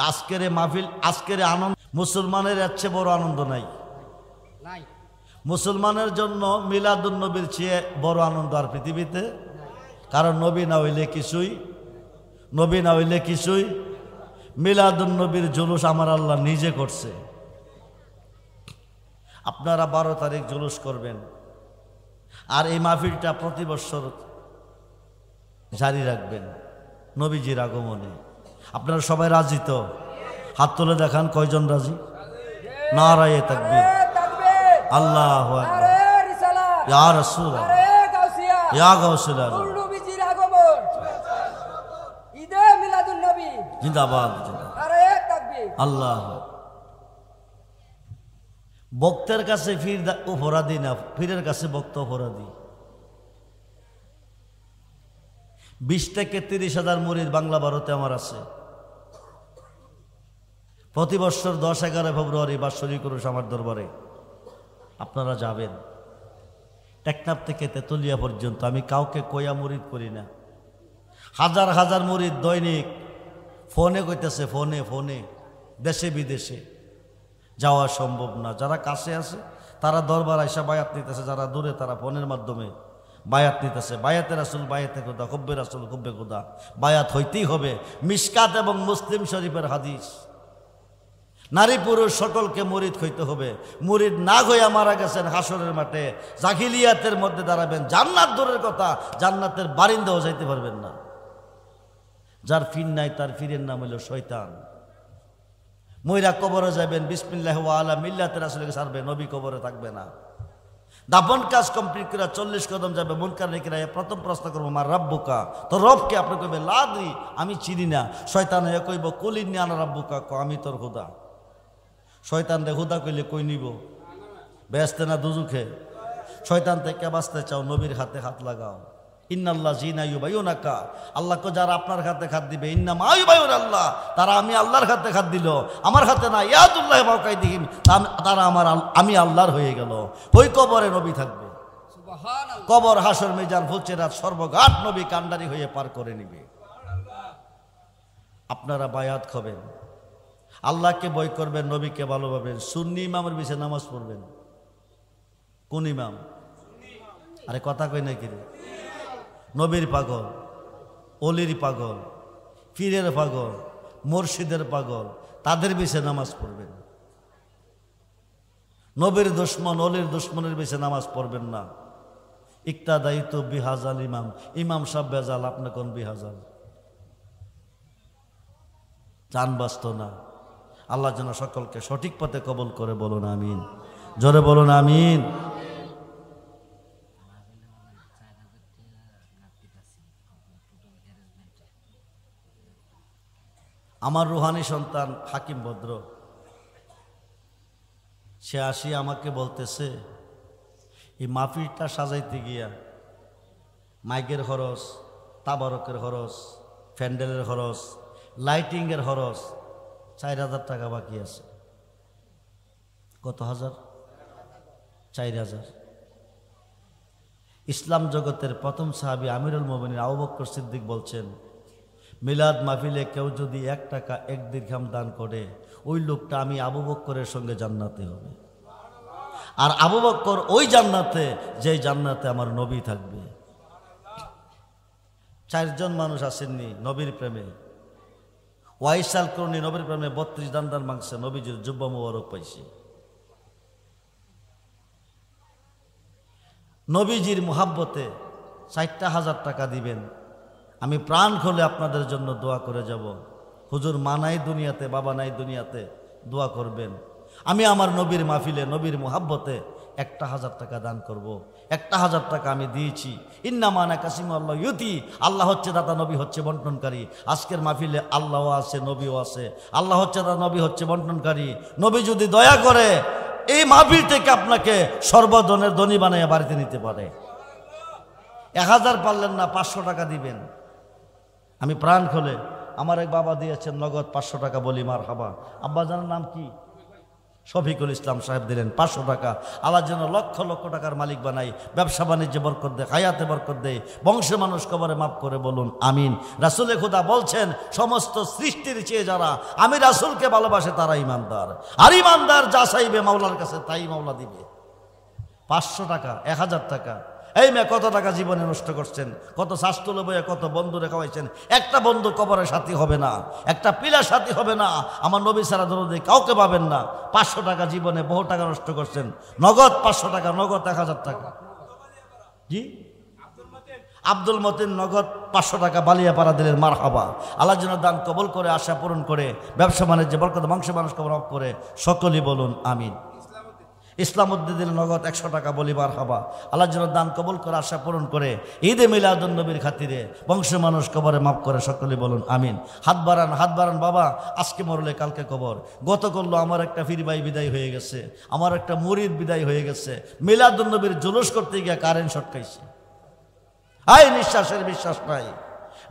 আজকের মাহফিল, আজকের আনন্দ মুসলমানের এর চেয়ে বড় আনন্দ নাই। মুসলমানের জন্য মিলাদুন্নবীর চেয়ে বড় আনন্দ আর পৃথিবীতে, কারণ নবী না হইলে কিছুই, নবী না হইলে কিছুই। মিলাদুন্নবীর জুলুস আমার আল্লাহ নিজে করছে। আপনারা 12 তারিখ জুলুস করবেন, আর এই মাহফিলটা প্রতি বছর জারি রাখবেন নবীজির আগমনে। আপনারা সবাই রাজি তো? হাত তুলে দেখান কয়জন রাজি। নারায়ে তাকবীর, আল্লাহু আকবার, ইয়া রাসূলুল্লাহ, ইয়া গাউসুল আজম, নবীজির আগমন, ঈদে মিলাদুন নবী জিন্দাবাদ, নারায়ে তাকবীর, আল্লাহ। ভক্তের কাছে ফির অপরাধী না, ফিরের কাছে ভক্ত অপরাধী। 20 থেকে 30,000 মুরিদ বাংলা ভারতে আমার আছে। প্রতি বছর 10-11 ফেব্রুয়ারি বাৎসরিক উরুস আমার দরবারে। আপনারা যাবেন টেকনাফ থেকে তেতুলিয়া পর্যন্ত। আমি কাউকে কয়া মুরিদ করি না। হাজার হাজার মুরিদ দৈনিক ফোনে কইতেছে, ফোনে ফোনে, দেশে বিদেশে। যাওয়া সম্ভব না। যারা কাছে আছে তারা দরবার আইসা বায়াত নিতেছে, যারা দূরে তারা ফোনের মাধ্যমে বায়াত নিতেছে। বায়াতে রাসূল, বায়াতে খুদা, খুব্বে রাসূল, খুব্বে খুদা। বায়াত হইতেই হবে। মিশকাত এবং মুসলিম শরীফের হাদিস। নারী পুরুষ সকলকে মুরিদ হইতে হবে। মুরিদ না হইয়া মারা গেছেন হাসরের মাঠে জাহিলিয়াতের মধ্যে দাঁড়াবেন। জান্নাত দূরের কথা, জান্নাতের বারিন্দাও যাইতে পারবেন না। যার ফির নাই তার ফিরের নাম হইল শয়তান। মইরা কবরে যাবেন, বিসমিল্লাহ ওয়া আলা মিল্লাতে রাসূলকে ছাড়বে, নবী কবরে থাকবে না। দাফন কাজ কমপ্লিট করে 40 কদম যাবে, মুনকার নেকিরা প্রথম প্রশ্ন করবো, মা রাব্বুকা, তো রবকে? আপনি কইবেন লা আদরি, আমি চিনি না। শয়তান হয়ে কইব, কুলিন্নি আনা রাব্বুকা, আমি তোর খুদা। শয়তান রে খুদা কইলে কই নিব? বেহেশতে না দুজুখে? শয়তান থেকে বাঁচতে চাও, নবীর হাতে হাত লাগাও। ইন্নাল্লাহ জিনা ইউবাইউনাকা, আল্লাহকে যারা আপনার হাতে হাত দিবে, ইন্নামা ইউবাইউন আল্লাহ, তারা আমি আল্লাহর হাতে হাত দিল, আমার হাতে না। ইয়াদুল্লাহ বাকাইদিহিম, তারা আমি আল্লাহর হয়ে গেল। ওই কবরে নবী থাকবে। সুবহানাল্লাহ। কবর, হাসর, মিজান, ফুলচেরাত সর্বঘাট নবী কান্ডারি হয়ে পার করে নিবে। আপনারা বায়াত হবেন, আল্লাহকে ভয় করবেন, নবীকে ভালোভাবেন। সুন্নি ইমামের পিছনে নামাজ পড়বেন। কোন ইমাম? আরে কথা কই না কি রে? নবীর পাগল, অলির পাগল, পীরের পাগল, মুর্শিদের পাগল, তাদের পিছনে নামাজ পড়বেন। নবীর দুশমন, অলির দুশমনের পিছনে নামাজ পড়বেন না। ইক্তাদাইতু বিহাজাল ইমাম, ইমাম সাহেব বেজাল, আপনি কোন বিহাজাল? জান বাঁচত না। আল্লাহ যেন সকলকে সঠিক পথে কবুল করে, বলুন আমিন। জোরে বলুন আমিন। আমার রুহানি সন্তান হাকিম ভদ্র, সে আসি আমাকে বলতেছে, এই মাহফিলটা সাজাইতে গিয়া মাইকের খরচ, তাবারকের খরচ, প্যান্ডেলের খরচ, লাইটিংয়ের খরচ 4,000 টাকা বাকি আছে। কত হাজার? 4,000। ইসলাম জগতের প্রথম সাহাবী আমিরুল মুমিনিন আবু বকর সিদ্দিক বলছেন, মিলাদ মাহফিলে কেউ যদি 1 টাকা 1 দিরহাম দান করে, ওই লোকটা আমি আবু বকরের সঙ্গে জান্নাতে হবে। আর আবু বকর ওই জান্নাতে, যেই জান্নাতে আমার নবী থাকবে। 4 জন মানুষ আসেননি নবীর প্রেমে। ওয়াইসাল করনি নবীর প্রেমে 32 দান্দার মাংসে নবীজির জুব্বা মুবারক পাইছে। নবীজির মুহাব্বতে 40,000 টাকা দিবেন, আমি প্রাণ খুলে আপনাদের জন্য দোয়া করে যাব। হুজুর মা নাই দুনিয়াতে, বাবা নাই দুনিয়াতে, দোয়া করবেন। আমি আমার নবীর মাহফিলে, নবীর মুহাব্বতে 1,000 টাকা দান করব। 1,000 টাকা আমি দিয়েছি। ইন্নামা আনা কাসিমু আল্লাহ ইউতি, আল্লাহ হচ্ছে দাতা, নবী হচ্ছে বন্টনকারী। আজকের মাহফিলে আল্লাহও আছে, নবীও আছে। আল্লাহ হচ্ছে দাতা, নবী হচ্ছে বন্টনকারী। নবী যদি দয়া করে এই মাহফিল থেকে আপনাকে সর্বধনের ধনী বানিয়ে বাড়িতে নিতে পারে। 1000 পারলেন না, 500 টাকা দিবেন। আমি প্রাণ খুলে, আমার এক বাবা দিয়েছেন নগদ 500 টাকা, বলি মার হাবা। আব্বাজানের নাম কি? শফিকুল ইসলাম সাহেব দিলেন 500 টাকা। আল্লাহ যেন লক্ষ লক্ষ টাকার মালিক বানাই, ব্যবসা বাণিজ্যে বরকত দেয়, হায়াতে বরকত দেয়, বংশে মানুষ কবরে মাফ করে বলুন আমিন। রাসূলে খুদা বলছেন, সমস্ত সৃষ্টির চেয়ে যারা আমি রাসূলকে ভালোবাসে তারা ইমানদার, আর ইমানদার যা চাইবে মাওলার কাছে তাই মাওলা দিবে। 500 টাকা, 1000 টাকা। এই মেয়ে কত টাকা জীবনে নষ্ট করছেন, কত শাস্তুলে বইয়ে কত বন্ধুরে খাওয়াইছেন। একটা বন্ধু কবরের সাথী হবে না, একটা পিলার সাথী হবে না। আমার নবী ছাড়া দরদে কাউকে পাবেন না। 500 টাকা জীবনে বহু টাকা নষ্ট করছেন। নগদ 500 টাকা, নগদ 1000 টাকা। জি, আব্দুল মতিন নগদ 500 টাকা বালিয়াপাড়া দিলেন, মার হাবা। আল্লাহ যেন দান কবুল করে, আশা পূরণ করে, ব্যবসা বাণিজ্যে বরকত, বংশ মানুষ কবর মাফ করে, সকলেই বলুন আমিন। ইসলাম উদ্দিন দিলেন নগদ 100 টাকা, বলি মার হাবা। আল্লাহ যেন দান কবুল করে, আশা পূরণ করে, ঈদে মিলাদুন নবীর খাতিরে বংশ মানুষ কবরে মাফ করে, সকলে বলুন আমিন। হাত বাড়ান, হাত বাড়ান বাবা। আজকে মরলে কালকে কবর। গত করলো আমার একটা পীর ভাই বিদায় হয়ে গেছে, আমার একটা মুরিদ বিদায় হয়ে গেছে। মিলাদুন নবীর জুলুস করতে গিয়ে কারেন্ট শর্ট খাইছে। হাই, নিঃশ্বাসের বিশ্বাস নাই,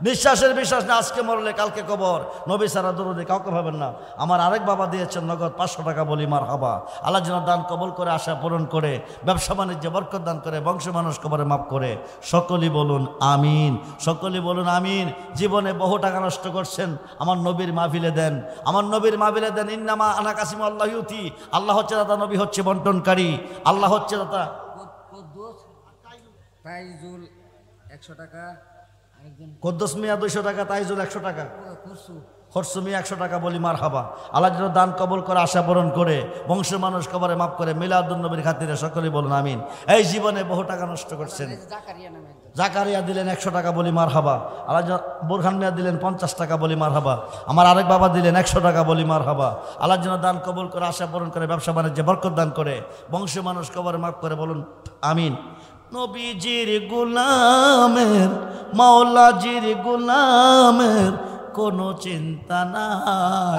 নিঃশ্বাসের বিশ্বাস না। আজকে মরলে কালকে কবর। নবী সারা দরুদে কাউকে ভাবেন না। আমার আরেক বাবা দিয়েছেন নগদ 500 টাকা, বলি মার হাবা। আল্লাহ যেন দান কবুল করে, আশা পূরণ করে, ব্যবসা বাণিজ্যে বরকত দান করে, বংশ মানুষ কবরে মাফ করে, সকলেই বলুন আমিন। সকলেই বলুন আমিন। জীবনে বহু টাকা নষ্ট করছেন, আমার নবীর মাহফিলে দেন, আমার নবীর মাহফিলে দেন। ইন্নামা আনা কাসিমু আল্লাহ ইউতি, আল্লাহ হচ্ছে দাতা, নবী হচ্ছে বন্টনকারী। আল্লাহ হচ্ছে দাতা। তাইজুল 100 টাকা, কদ্দুস মিয়া 200 টাকা, তাইজুল 100 টাকা, খরসু মিয়া 100 টাকা, বলি মার হাবা। আল্লাহ যেন দান কবুল করে, আশা পূরণ করে, বংশ মানুষ কবরে মাফ করে, মিলাদুন নবীর খাতিরে, সকলেই বলুন আমিন। এই জীবনে বহু টাকা নষ্ট করছেন। জাকারিয়া দিলেন 100 টাকা, বলি মার হাবা। আল্লাহ বুরহান মিয়া দিলেন 50 টাকা, বলি মার হাবা। আমার আরেক বাবা দিলেন 100 টাকা, বলি মার হাবা। আল্লাহ যেন দান কবুল করে, আশা পূরণ করে, ব্যবসা বাণিজ্যে বরকত দান করে, বংশ মানুষ কবরে মাফ করে, বলুন আমিন। নবীজির গোলামের, মাওলাজির গোলামের কোনো চিন্তা নাই।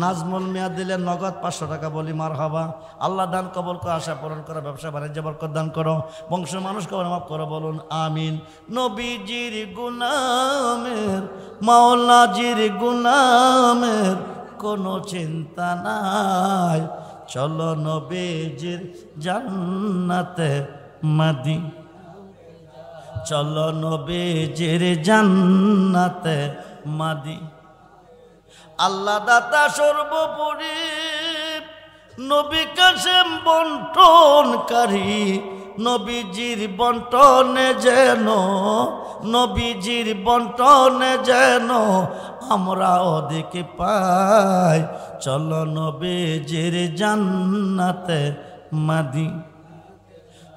নাজমুল মিয়া দিলেন নগদ 500 টাকা, বলি মার হাবা। আল্লাহ দান কবুল করে, আশা পূরণ করো, ব্যবসা বাণিজ্য বরকত দান করো, বংশ মানুষ কবর মাফ করো, বলুন আমিন। নবীজির গোলামের, মাওলাজির গোলামের কোনো চিন্তা নাই। চলো নবীজির জান্নাতে মাদি, চলো নবীজির জান্নাতে মাদি। আল্লাহ দাতা সর্বোপরি, নবী কাসেম বন্টনকারী। নবীজির বন্টনে যেন, নবীজির বন্টনে যেন আমরা ওদিকে পাই। চলো নবীজির জান্নাতে মাদি,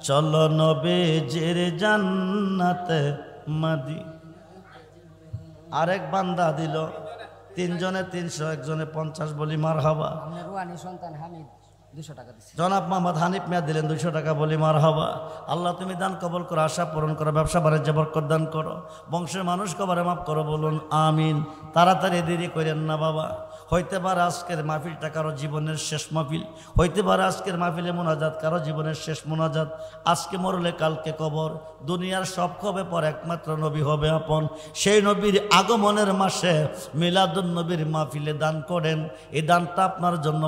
চলো নবীজির জান্নাতে মাদি। আরেক বান্দা দিল 3 জনে 300, একজনে 50, বলি মার হাবা। জনাব মোহাম্মদ হানিফ মিয়া দিলেন 200 টাকা, বলি মার হাবা। আল্লাহ তুমি দান কবুল করো, আশা পূরণ করো, ব্যবসা বাণিজ্য বরকত দান করো, বংশের মানুষ কবরে মাফ করো, বলুন আমিন। তাড়াতাড়ি দেরি করেন না বাবা। হইতে পারে আজকের মাহফিলটা কারো জীবনের শেষ মাহফিল, হইতে পারে আজকের মাহফিলে মোনাজাত কারো জীবনের শেষ মোনাজাত। আজকে মরলে কালকে কবর। দুনিয়ার সব হবে পর, একমাত্র নবী হবে আপন। সেই নবীর আগমনের মাসে মিলাদুন নবীর মাহফিলে দান করেন। এই দানটা আপনার জন্য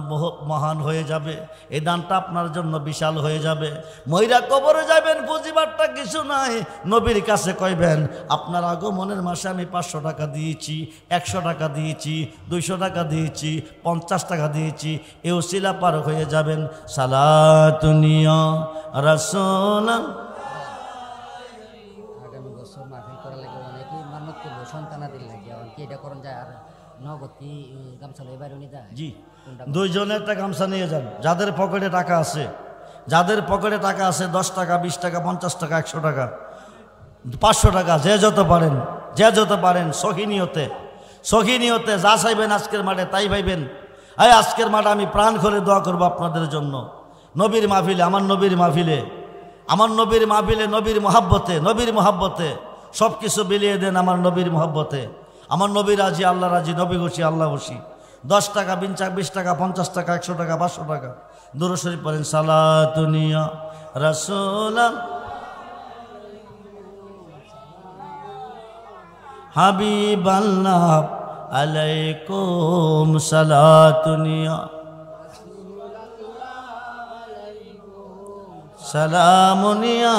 মহান হয়ে যাবে, এই দানটা আপনার জন্য বিশাল হয়ে যাবে। মইরা কবরে যাবেন, বুঝিবারটা কিছু নাই। নবীর কাছে কইবেন, আপনার আগমনের মাসে আমি 500 টাকা দিয়েছি, 100 টাকা দিয়েছি, 200 টাকা দিয়েছি, 50 টাকা দিয়েছি। এ ওসিলা পার হয়ে যাবেন। সালাতুনিয়া রাসূল। আগামী বছর মাহফিল করা লাগে, অনেকেই মানত করবো, সন্তানাদের লাগে। কি এটা করণ যায়? আর নগদ কি গামছা লই বাইরে নিয়ে যায়? জি, 2 জনের একটা গামছা নিয়ে যান। যাদের পকেটে টাকা আছে, যাদের পকেটে টাকা আছে, 10 টাকা, 20 টাকা, 50 টাকা, 100 টাকা, 500 টাকা, যে যত পারেন, যে যত পারেন, সখিনিয়তে, সখিনিয়তে যা চাইবেন আজকের মাঠে তাই ভাইবেন। আজকের মাঠে আমি প্রাণ খুলে দোয়া করবো আপনাদের জন্য। নবীর মাহফিলে, আমার নবীর মাহফিলে, আমার নবীর মাহফিলে, নবীর মহাব্বতে, নবীর মহাব্বতে সব কিছু বিলিয়ে দেন আমার নবীর মহাব্বতে। আমার নবী রাজি, আল্লাহ রাজি, নবী খুশি, আল্লাহ খুশি। 10 টাকা, 20 টাকা, 50 টাকা, 100 টাকা, 500 টাকা দুরূদ শরীফ পড়েন। সালাতুনিয়া রাসূলাল্লাহ হাবিবাল্লাহ আলাইকুম সালাতুনিয়া সালামুনিয়া।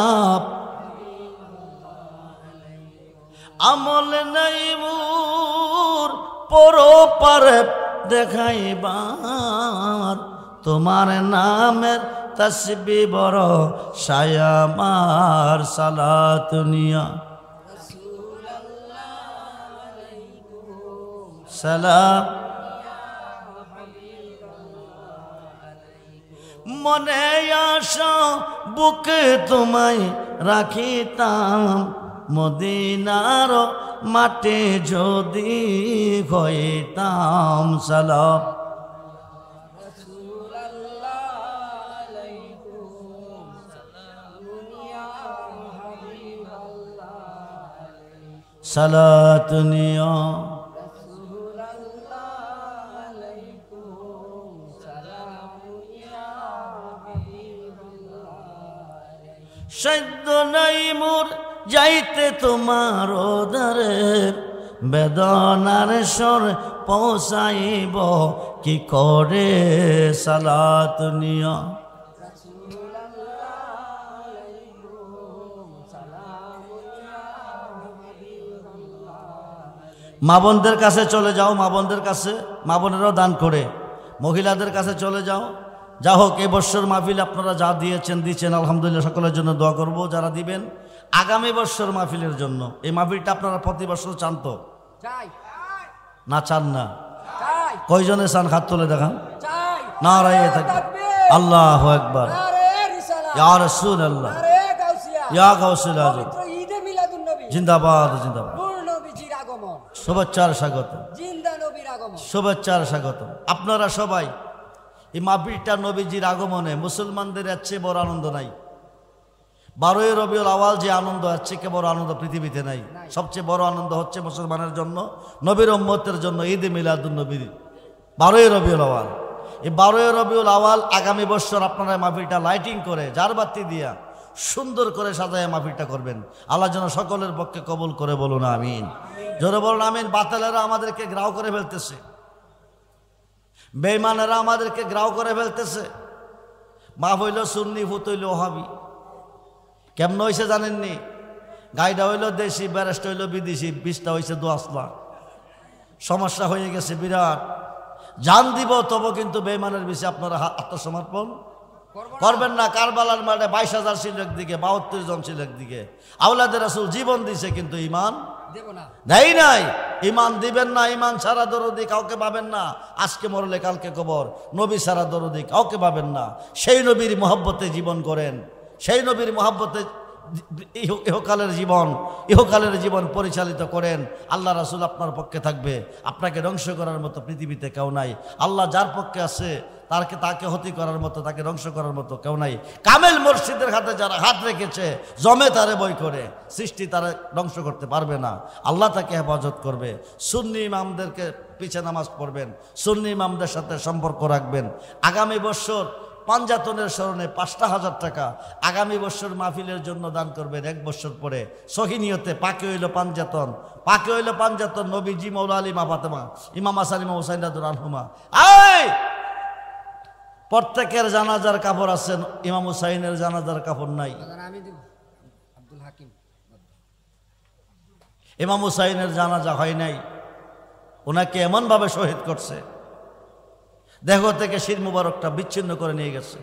আমল নাই মোর পরপারে দেখাইবার, তোমার নামের তসবিহ বড় সায়ামার। সালাতুনিয়া সালাম। মনে আসো বুকে তোমায় রাখিতাম, মদিনার মাঠে যদি হইতাম। সালাম সালাতুনিয়া সদ্য নাই মোর যাইতে তোমার ওদারে, বেদনার স্বর পৌঁছাইব কি করে। সালাতুনিয়া মা বোনদের কাছে চলে যাও, মা বোনদের কাছে, মা বোনেরাও দান করে। মহিলাদের কাছে চলে যাও। যা হোক, এই বৎসর মাহফিল আপনারা যা দিয়েছেন দিচ্ছেন, আলহামদুলিল্লাহ, সকলের জন্য দোয়া করব। যারা দিবেন আগামী বৎসর মাহফিলের জন্য, এই মাহফিলটা আপনারা প্রতি বছর চান তো না? চান না? কয়জনে চান? হাত তুলে দেখান। নারায়ে তাকবীর, আল্লাহু আকবার, ইয়া রাসূলুল্লাহ, ইয়া গাউসুল আজম, জিন্দাবাদ জিন্দাবাদ। শুভেচ্ছার স্বাগত, শুভেচ্ছার স্বাগত। আপনারা সবাই এই মাহফিলটা নবীজির আগমনে, মুসলমানদের এর চেয়ে বড় আনন্দ নাই। 12ই রবিউল আওয়াল যে আনন্দ, এর চেয়ে বড় আনন্দ পৃথিবীতে নাই। সবচেয়ে বড় আনন্দ হচ্ছে মুসলমানের জন্য, নবীর উম্মতের জন্য ঈদ মিলাদুন নবী, 12ই রবিউল আওয়াল। এই 12ই রবিউল আওয়াল আগামী বছর আপনারা মাহফিলটা লাইটিং করে, জারবাতি দিয়া সুন্দর করে সাজায় মাহফিলটা করবেন। আল্লাহ যেন সকলের পক্ষে কবুল করে, বলুন আমিন। জোরে বলুন আমিন। বাতিলেরা আমাদেরকে গ্রাহ করে ফেলতেছে, বেঈমানেরা আমাদেরকে গ্রাহ করে ফেলতেছে। মা হইল সুন্নি, ভূত হইল ওহাবি। কেমন হয়েছে জানেননি? গাইডা হইল দেশি, ব্যারেস্ট হইল বিদেশি, বিষটা হয়েছে দোয়াসলা। সমস্যা হয়ে গেছে বিরাট। জান দিব তবু কিন্তু বেঈমানের বিষয়ে আপনারা আত্মসমর্পণ করবেন না। কারবালার মাঠে 22,000 ছিল একদিকে, 72 জন ছিল একদিকে। আওলাদে রাসূল জীবন দিছে কিন্তু ঈমান দেয় নাই। ঈমান দিবেন না, ঈমান ছাড়া দরদি কাউকে পাবেন না। আজকে মরলে কালকে কবর। নবী ছাড়া দরদি কাউকে পাবেন না। সেই নবীর মহব্বতে জীবন করেন, সেই নবীর মহব্বতে ইহকালের জীবন পরিচালিত করেন। আল্লাহ রাসূল আপনার পক্ষে থাকবে। আপনাকে ধ্বংস করার মতো পৃথিবীতে কেউ নাই। আল্লাহ যার পক্ষে আছে তাকে হতি করার মতো, তাকে ধ্বংস করার মতো কেউ নাই। কামেল মুর্শিদের হাতে যারা হাত রেখেছে, জমে তারে বই করে, সৃষ্টি তারা ধ্বংস করতে পারবে না। আল্লাহ তাকে হেফাজত করবে। সুন্নি ইমামদেরকে পিছে নামাজ পড়বেন, সুন্নি ইমামদের সাথে সম্পর্ক রাখবেন। আগামী বছর পাঞ্জাতনের স্মরণে 5,000 টাকা আগামী বছর মাহফিলের জন্য দান করবেন। 1 বছর পরে সহিনিয়তে পাকে হইল পাঞ্জাতন, পাকে হইল পাঞ্জাতন। নবীজি, মৌলা আলী, মা ফাতেমা, ইমাম হাসান, ইমাম হুসাইন রাদিয়াল্লাহু আনহুমা। প্রত্যেকের জানাজার কাপড় আছে, ইমাম হুসাইনের জানাজার কাপড় নাই। ইমাম হুসাইনের জানাজা হয় নাই। ওনাকে এমনভাবে শহীদ করছে, দেহ থেকে শির মুবারকটা বিচ্ছিন্ন করে নিয়ে গেছে।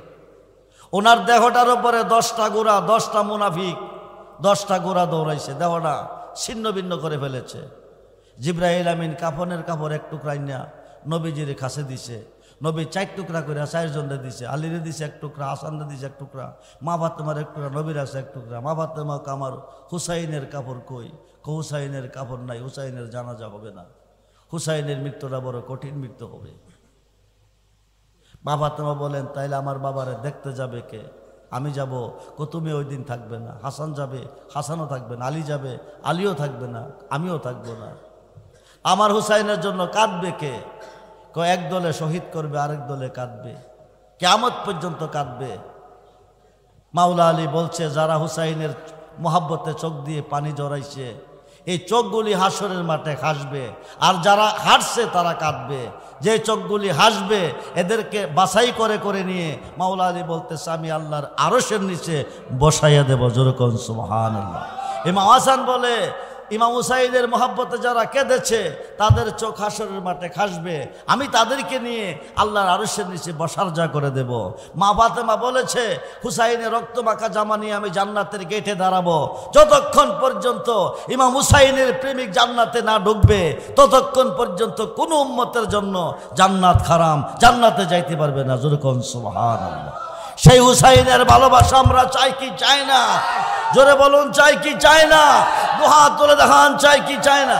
ওনার দেহটার উপরে 10টা গোরা, 10টা মুনাফিক, 10টা গোরা দৌড়াইছে, দেহটা ছিন্ন ভিন্ন করে ফেলেছে। জিবরাইল আমিন কাফনের কাপড় 1 টুকরা না নবীজির কাছে দিছে। নবী 4 টুকরা করে 4 জনরে দিছে। আলীরে দিছে 1 টুকরা, হাসানরে দিছে 1 টুকরা, মা ফাতেমার 1 টুকরা, নবীর আছে 1 টুকরা। মা ফাতেমা কামার হুসাইনের কাপড় কই? হুসাইনের কাপড় নাই, হুসাইনের জানাজা হবে না। হুসাইনের মৃত্যুটা বড় কঠিন মৃত্যু হবে। বাবা তোমা বলেন তাইলে আমার বাবারে দেখতে যাবে কে? আমি যাব। তুমি ওই দিন থাকবে না। হাসান যাবে, হাসানও থাকবে না। আলী যাবে, আলীও থাকবে না, আমিও থাকবো না। আমার হুসাইনের জন্য কাঁদবে কে? এক দলে শহীদ করবে, আরেক দলে কাঁদবে, কিয়ামত পর্যন্ত কাঁদবে। মাওলা আলী বলছে যারা হুসাইনের মোহাব্বতে চোখ দিয়ে পানি জড়াইছে এই চোখগুলি হাসরের মাঠে হাসবে, আর যারা হাসছে তারা কাঁদবে। যে চোখগুলি হাসবে এদেরকে বাছাই করে করে নিয়ে মাওলা আলী বলতেছে আমি আল্লাহর আরশের নিচে বসাইয়া দেব। যেরকম সুবহানাল্লাহ। ইমাম হাসান বলে ইমাম হুসাইনের মোহাব্বতে যারা কেঁদেছে তাদের চোখ হাসরের মাঠে হাসবে, আমি তাদেরকে নিয়ে আল্লাহর আরশের নিচে বসার যা করে দেব। মা ফাতেমা বলেছে হুসাইনের রক্তমাখা জামা নিয়ে আমি জান্নাতের গেটে দাঁড়াবো। যতক্ষণ পর্যন্ত ইমাম হুসাইনের প্রেমিক জান্নাতে না ঢুকবে ততক্ষণ পর্যন্ত কোনো উম্মতের জন্য জান্নাত হারাম, জান্নাতে যাইতে পারবে না। যেরকম সুবহানাল্লাহ। সেই হুসাইনের ভালোবাসা আমরা চাই কি চাই না? জোরে বলুন, চাই কি চাই না? দুহাত তুলে দেখান, চাই কি চাই না?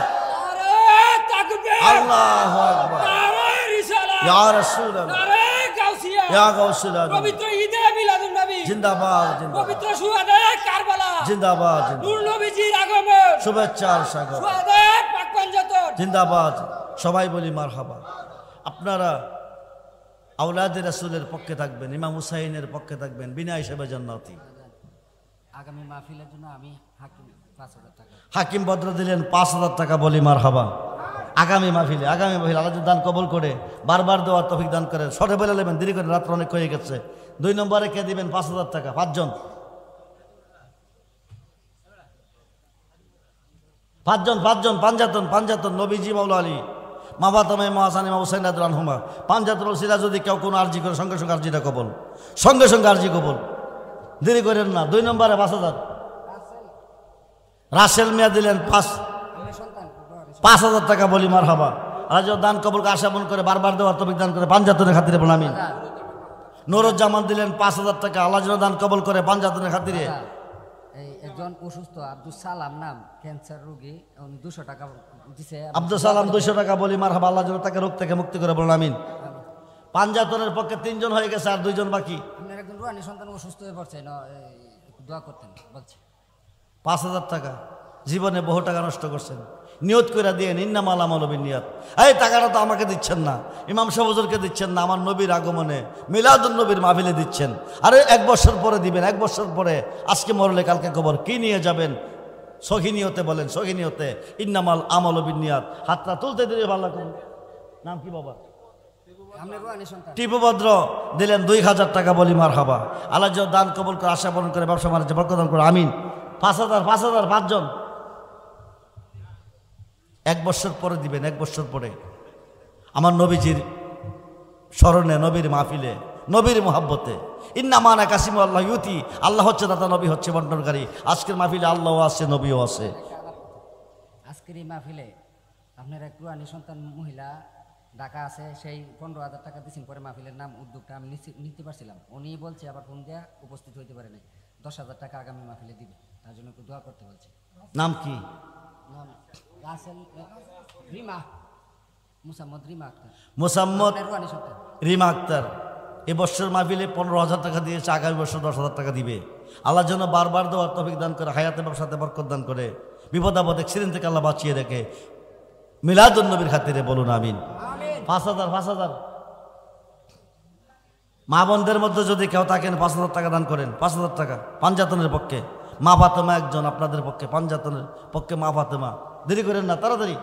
আল্লাহু আকবার। ইয়া রাসূলুল্লাহ, ইয়া গাউসুল আজম, পবিত্র ঈদে মিলাদুন নবী জিন্দাবাদ, জিন্দাবাদ। পবিত্র শুহাদায়ে কারবালা জিন্দাবাদ, নূর নবীজির আগমন, শুভেচ্ছার স্বাগত। শুহাদায়ে পাক পাঞ্জাতন, জিন্দাবাদ। সবাই বলি মারহাবা। আপনারা আওলাদে রাসূলের পক্ষে থাকবেন, ইমাম হুসাইনের পক্ষে থাকবেন, বিনা হিসেবে জান্নাতি। আগামী মাহফিলের জন্য আমি হাকিম 5,000 টাকা। হাকিম বদর দিলেন 5,000 টাকা। বলি মারহাবা। আগামী মাহফিলে আল্লাহ দান কবুল করে, বারবার দেওয়ার তৌফিক দান করে। সরে বলে নেবেন, দেরি করে, রাত্র অনেক হয়ে গেছে। 2 নম্বরে কে দিবেন 5,000 টাকা? 5 জন, 5 জন। পাঞ্জাতন নবীজি মাওলা আলী মা ফাতেমা মা হাসান মা হুসাইন রাদিয়াল্লাহু আনহুমা পাঞ্জাতন ওসিলা। যদি কেউ কোনো আরজি করে সঙ্গে সঙ্গে আরজিটা কবল, সঙ্গে সঙ্গে আরজি কবল, দেরি করেন না। 2 নম্বরে 5,000 রাসেল মিয়া দিলেন 5,000 টাকা। বলি মারহাবা। আল্লাহ দান কবুলকে আশা মন করে, বারবার দেওয়ার তৌফিক দান করে, পাঞ্জাতনের খাতিরে বলেন আমিন। নুরুজ্জামান দিলেন 5,000 টাকা। আল্লাহ দান কবুল করে, পাঞ্জাতনের খাতিরে। এই একজন অসুস্থ আব্দুল সালাম নাম, ক্যান্সার রোগী, উনি 200 টাকা দিছে। আব্দুল সালাম 200 টাকা। বলি মারহাবা। আল্লাহ তাকে রোগ থেকে মুক্তি করে বলেন আমিন। পাঞ্জাতনের পক্ষে 3 জন হয়ে গেছে, আর 2 জন বাকি। আপনার একজন রুহানি সন্তান অসুস্থ হয়ে পড়ছে, দোয়া করতেন বলছে। 5,000 টাকা। জীবনে বহু টাকা নষ্ট করছেন, নিয়ত করে দিয়ে ইন্নামাল আমালু বিন্নিয়াত। এই টাকাটা তো আমাকে দিচ্ছেন না, ইমাম সাহেব হুজুরকে দিচ্ছেন না, আমার নবীর আগমনে মিলাদুন নবীর মাহফিলে দিচ্ছেন। আরে 1 বছর পরে দিবেন, 1 বছর পরে। আজকে মরলে কালকে কবর, কি নিয়ে যাবেন? সহি নিয়তে বলেন, সহি নিয়তে। ইন্নামাল আমালু বিন্নিয়াত। হাতটা তুলতে দিলে ভালো করুন। নাম কি বাবা? আপনার রুহানি সন্তান টিপুভদ্র দিলেন 2,000 টাকা। বলি মারহাবা। আল্লাহ দান কবুল করে, আশা পূরণ করে, ব্যবসা বাণিজ্য বরকত দান করে আমিন। 5,000 5 জন। 1 বছর পরে দিবেন, 1 বছর পরে। আমার নবীজির স্মরণে, নবীর মাহফিলে, নবীর মোহাব্বতে। ইন্নামানা কাসিমু আল্লাহ ইউতি। আল্লাহ হচ্ছে দাতা, নবী হচ্ছে বন্টনকারী। আজকের মাহফিলে আল্লাহও আছে, নবীও আছে। আজকের এই মাহফিলে আপনার এক রুহানি সন্তান মহিলা ঢাকা আছে, সেই 15,000 টাকা দিয়েছেন। পরে মাহফিলের নাম উদ্যোগটা আমি নিতে পারছিলাম, উনি বলছে আবার ফোন দেওয়া উপস্থিত হইতে পারে নাই। 10,000 টাকা আগামী মাহফিলে দিবে, তার জন্য একটু দোয়া করতে বলছে। নাম কি? নাম রাসেল রিমা, মুসাম্মদ রিমা আক্তার। মুসাম্মদ আপনার রুহানি সন্তান রিমা আক্তার। এবছর মাহফিলে 15,000 টাকা দিয়েছে, আগামী বছর 10,000 টাকা দিবে। আল্লাহর জন্য বারবার দেওয়ার তৌফিক দান করে, হায়াতে ব্যবসাতে বরকত দান করে, বিপদ আপদ অ্যাক্সিডেন্ট থেকে আল্লাহ বাঁচিয়ে রেখে মিলাদুন নবীর খাতিরে বলুন আমিন। 5,000 মা বোনদের মধ্যে যদি কেউ থাকেন 5,000 টাকা দান করেন। 5,000 টাকা পাঞ্জাতনের পক্ষে। মা ফাতেমা একজন আপনাদের পক্ষে, পাঞ্জাতনের পক্ষে মা ফাতেমা। দেরি করেন না, তাড়াতাড়ি।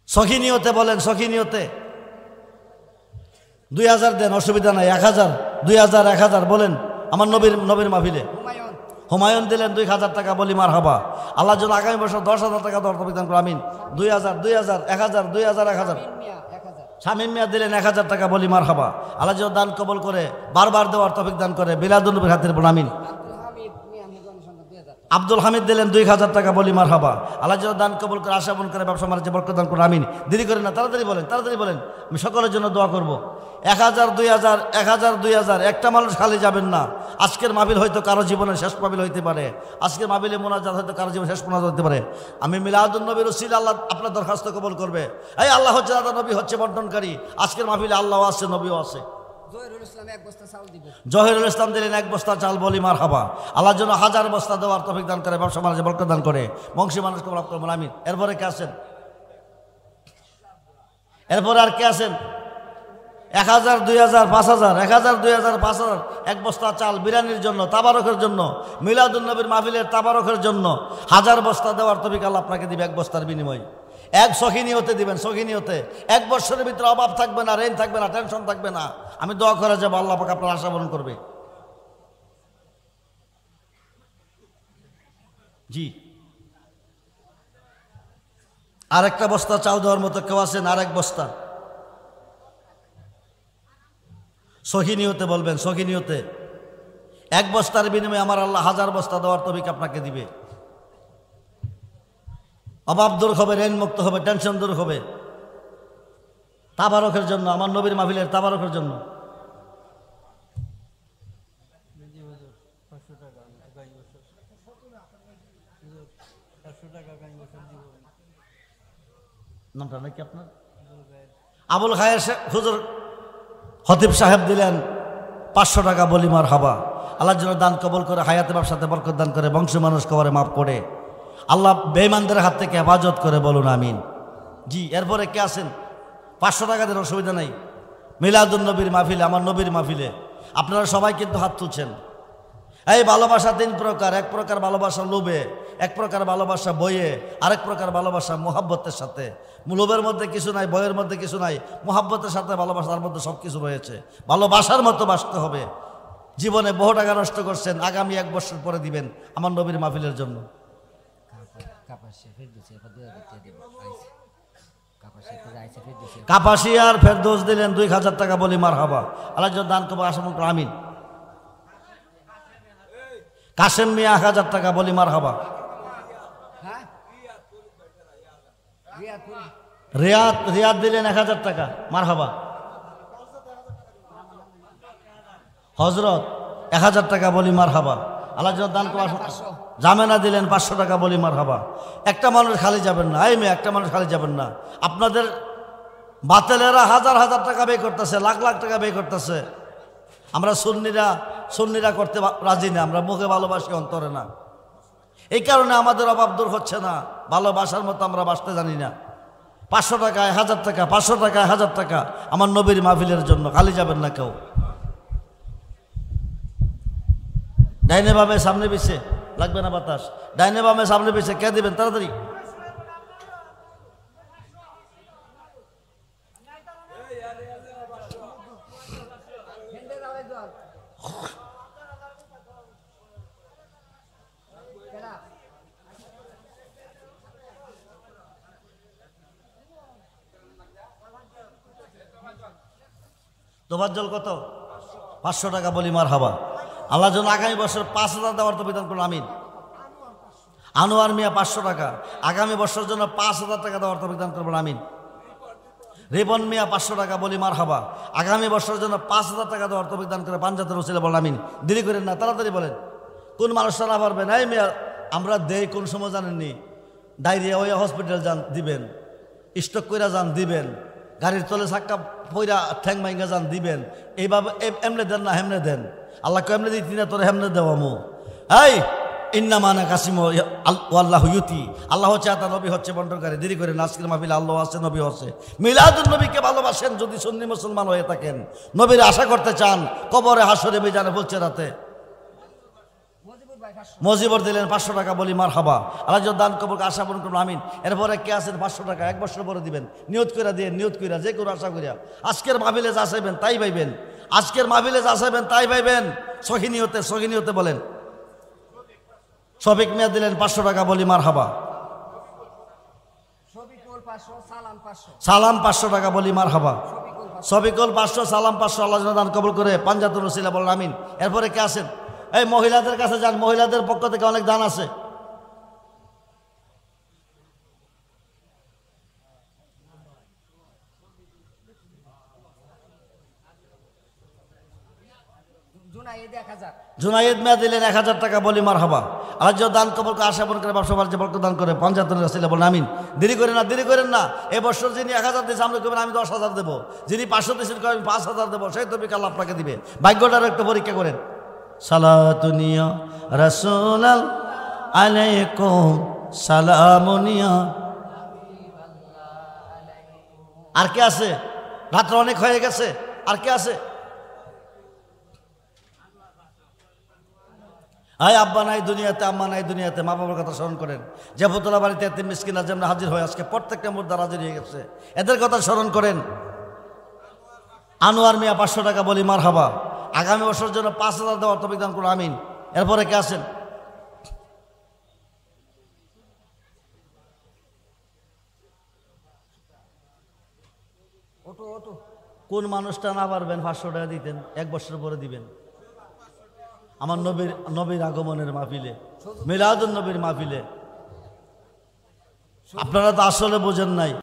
সখী নিয়তে বলেন, সখী নিয়তে। 2,000 দেন, অসুবিধা নাই। 1,000 2,000 1,000 বলেন আমার নবীর মাহফিলে। হুমায়ুন দিলেন 2,000 টাকা। বলি মারহাবা। আল্লাহর জন্য আগামী বছর 10,000 টাকা দেওয়ার তৌফিক দান করুন আমিন। 2,000 1,000 2,000 1,000 শামীম মিয়া দিলেন 1,000 টাকা। বলি মারহাবা। আল্লাহ জন্য দান কবুল করে, বারবার দেওয়ার তৌফিক দান করে, মিলাদুন নবীর খাতিরে বলুন আমিন। আব্দুল হামিদ দিলেন 2000 টাকা, বলি মারহাবা। আল্লাহ যেন দান কবুল করে, আশা মন করে, ব্যবসা বাণিজ্যে বরকত দান করে, আমিন। দেরি করেন না, তাড়াতাড়ি বলেন, তাড়াতাড়ি বলেন। আমি সকলের জন্য দোয়া করব। 1000, 2000, 1000, 2000, একটা মানুষ খালি যাবেন না। আজকের মাহফিল হয়তো কারো জীবনের শেষ মাহফিল হইতে পারে, আজকের মাহফিলে মোনাজাত হয়তো কারো জীবনের শেষ মোনাজাত হতে পারে। আমি মিলাদুন নবীর উসিলা আল্লাহ আপনার দরখাস্ত কবুল করবে। এই আল্লাহ হচ্ছে দাদা, নবী হচ্ছে বন্টনকারী। আজকের মাহফিলে আল্লাহ আছে, নবীও আছে। জহিরুল ইসলাম 1 বস্তা চাউল দিব। জহিরুল ইসলাম দিলেন 1 বস্তা চাল, বলি মারহাবা। আল্লাহর জন্য 1000 বস্তা দেওয়ার তৌফিক দান করে, ব্যবসা বাণিজ্যে বরকত দান করে, বংশী মানুষকে লাভ করবেন, আমিন। এরপরে কে আছেন? এরপরে আর কে আছেন? 1000, 2000, 5000, 1000, 2000, 5000, 1 বস্তা চাল বিরিয়ানির জন্য, তাবারকের জন্য, মিলাদুন নবীর মাহফিলের তাবারকের জন্য 1000 বস্তা দেওয়ার তৌফিক আল্লাহ আপনাকে দিবে 1 বস্তার বিনিময়ে। এক সখিনিয়তে দিবেন, সখিনিয়তে। 1 বছরের ভিতরে অভাব থাকবে না, ঋণ থাকবে না, টেনশন থাকবে না। আমি দোয়া করে যাবো, আল্লাহ পাক আপনার আশা পূরণ করবে। জি, আরেকটা বস্তা চাল দেওয়ার মতো কেউ আছেন? আরেক বস্তা সখিনিয়তে বলবেন, সখিনিয়তে। 1 বস্তার বিনিময়ে আমার আল্লাহ 1000 বস্তা দেওয়ার তৌফিক আপনাকে দিবে। অভাব দূর হবে, ঋণ মুক্ত হবে, টেনশন দূর হবে। তাবারকের জন্য, আমার নবীর মাহফিলের তাবারকের জন্য। নামটা নাকি আপনার? আবুল খায়ের হুজুর খতিব সাহেব দিলেন 500 টাকা, বলি মারহাবা। আল্লাহর জন্য দান কবুল করে, হায়াতে ব্যবসাতে বরকত দান করে, বংশ মানুষ কবরে মাফ করে, আল্লাহ বেঈমানদের হাত থেকে হেফাজত করে, বলুন আমিন। জি, এরপরে কে আছেন? 500 টাকা দেন, অসুবিধা নাই। মিলাদুন নবীর মাহফিলে, আমার নবীর মাহফিলে আপনারা সবাই কিন্তু হাত তুলছেন। এই ভালোবাসা 3 প্রকার। 1 প্রকার ভালোবাসা লোভে, 1 প্রকার ভালোবাসা বইয়ে, আরেক প্রকার ভালোবাসা মোহাব্বতের সাথে। লোভের মধ্যে কিছু নাই, বইয়ের মধ্যে কিছু নাই, মোহাব্বতের সাথে ভালোবাসার মধ্যে সব কিছু রয়েছে। ভালোবাসার মতো বাসতে হবে। জীবনে বহু টাকা নষ্ট করছেন, আগামী 1 বছর পরে দিবেন আমার নবীর মাহফিলের জন্য। কাপাসিয়ার ফেরদৌস দিলেন 2000 টাকা, বলি মারহাবা। আল্লাহ যেন দান করবো, আশা মন করে, আমিন। কাশেম মিয়া 1000 টাকা, বলি মারহাবা। রিয়াদ দিলেন 1000 টাকা, মারহাবা। হজরত 1000 টাকা, বলি মারহাবা। আল্লাহ যেন দান করবো। জামেনা দিলেন 500 টাকা, বলি মারহাবা। একটা মানুষ খালি যাবেন না, এই মেয়ে, একটা মানুষ খালি যাবেন না। আপনাদের বাতেলেরা হাজার হাজার টাকা ব্যয় করতেছে, লাখ লাখ টাকা ব্যয় করতেছে। আমরা সুন্নিরা করতে রাজি না, আমরা মুখে ভালোবাসি, অন্তরে না। এই কারণে আমাদের অভাব দূর হচ্ছে না, ভালোবাসার মতো আমরা বাসতে জানি না। 500 টাকা, 1000 টাকা, 500 টাকা, 1000 টাকা আমার নবীর মাহফিলের জন্য, খালি যাবেন না কেউ। ডাইনে বামে সামনে পিছে লাগবে না বাতাস, ডাইনে বামে সামনে পিছে কে দিবেন? তাড়াতাড়ি। তোফাজ্জল কত? 500 টাকা, বলি মারহাবা। আল্লাহ যেন আগামী বছর 5000 দেওয়ার তো বিধান করুন, আমিন। আনোয়ার মিয়া 500 টাকা, আগামী বছরের জন্য 5000 টাকা দেওয়ার তো বিধান করবেন, আমিন। রিপন মিয়া 500 টাকা, বলি মারহাবা। আগামী বছরের জন্য 5000 টাকা দেওয়ার তো বিধান করে, পাঞ্জাতের উসিলা বলেন, আমিন। দেরি করেন না, তাড়াতাড়ি বলেন। কোন মানুষটা না পারবেন? এই মিয়া, আমরা দেই কোন সময় জানেননি? ডায়রিয়া হইয়া হসপিটাল যান, দিবেন। স্ট্রোক কইরা যান, দিবেন। গাড়ির তলে চাক্কা পইরা ঠ্যাং মাইঙ্গা যান, দিবেন। এইভাবে এমনে দেন না, হেমনে দেন। আল্লাহ কেমনে দিতি না, তোরে হেমনে দেওয়ামো। এই ইন্নামানা কাসিম আল্লাহ ইউতি, আল্লাহ হচ্ছে আতা, নবী হচ্ছে বন্টনকারী। দেরি করে নাজকির মাহফিল আল্লাহ আছে, নবী আছে। মিলাদুন নবীকে ভালোবাসেন যদি সুন্নি মুসলমান হয়ে থাকেন, নবীর আশা করতে চান, কবরে হাসরে মিজানে বলছে রাতে। মজিবর দিলেন 500 টাকা, বলি মারহাবা। আল্লাহ দান কবর আশা পূরণ করুন, আমিন। এরপরে কে আছেন? 500 টাকা 1 বছর পরে দিবেন। নিয়ত করে দিয়ে, নিয়ত কইরা, যে কোনো আশা করিয়া আজকের মাহফিলে যা চাইবেন তাই পাইবেন। আজকের মাহফিলে যা চাইবেন তাই পাইবেন। সহিনিয়তে বলেন। শফিক মিয়া দিলেন 500 টাকা, বলি মারহাবা। সালাম 500 টাকা, বলি মারহাবা। শফিকুল 500, সালাম 500। আল্লাহ দান কবুল করে, পাঞ্জাতুল উসিলা বলেন, আমিন। এরপরে কে আছেন? এই মহিলাদের কাছে যান, মহিলাদের পক্ষ থেকে অনেক দান আছে। জুনাইদ 1000। জুনাইদ মিয়া দিলেন 1000 টাকা, বলি মারহাবা। আল্লাহ যা দান কবুল করে, আশা পূরণ করে, ব্যবসা বাণিজ্য বরকত দান করে, পঞ্চায়েতের রাসূল বলেন আমিন। দেরি করেন না, দেরি করেন না। এবছর যিনি 1000 দিয়েছে আমরা কবেন আমি 10,000 দেবো, যিনি 500 দিয়েছেন কবেন আমি 5,000 দেবো, সেই তৌফিক আল্লাহ আপনাকে দিবে। ভাগ্যটার একটু পরীক্ষা করেন। সালাতুনিয়া রাসূলাল আলাইকুম সালামুনিয়া। আর কে আছে? রাত্র অনেক হয়ে গেছে, আর কে আছে? হায় আব্বা নাই দুনিয়াতে, আম্মা নাই দুনিয়াতে, মা বাবার কথা স্মরণ করেন। যে বোতলা বাড়িতে এতে মিসকিন আজ আমরা হাজির হয়ে আজকে প্রত্যেকটা মুর্দা হাজির হয়ে গেছে, এদের কথা স্মরণ করেন। আনোয়ার মিয়া 500 টাকা, বলি মারহাবা। আগামী বছর জন্য 5,000 দেওয়ার তৌফিক দান করুন আমিন। এরপরে কে আছেন? ওটো ওটো কোন মানুষটা না পারবেন 500 টাকা দিতেন, 1 বছর পরে দিবেন আমার নবীর আগমনের মাহফিলে, মিলাদুন নবীর মাহফিলে। আপনারা তো আসলে বোঝেন নাই।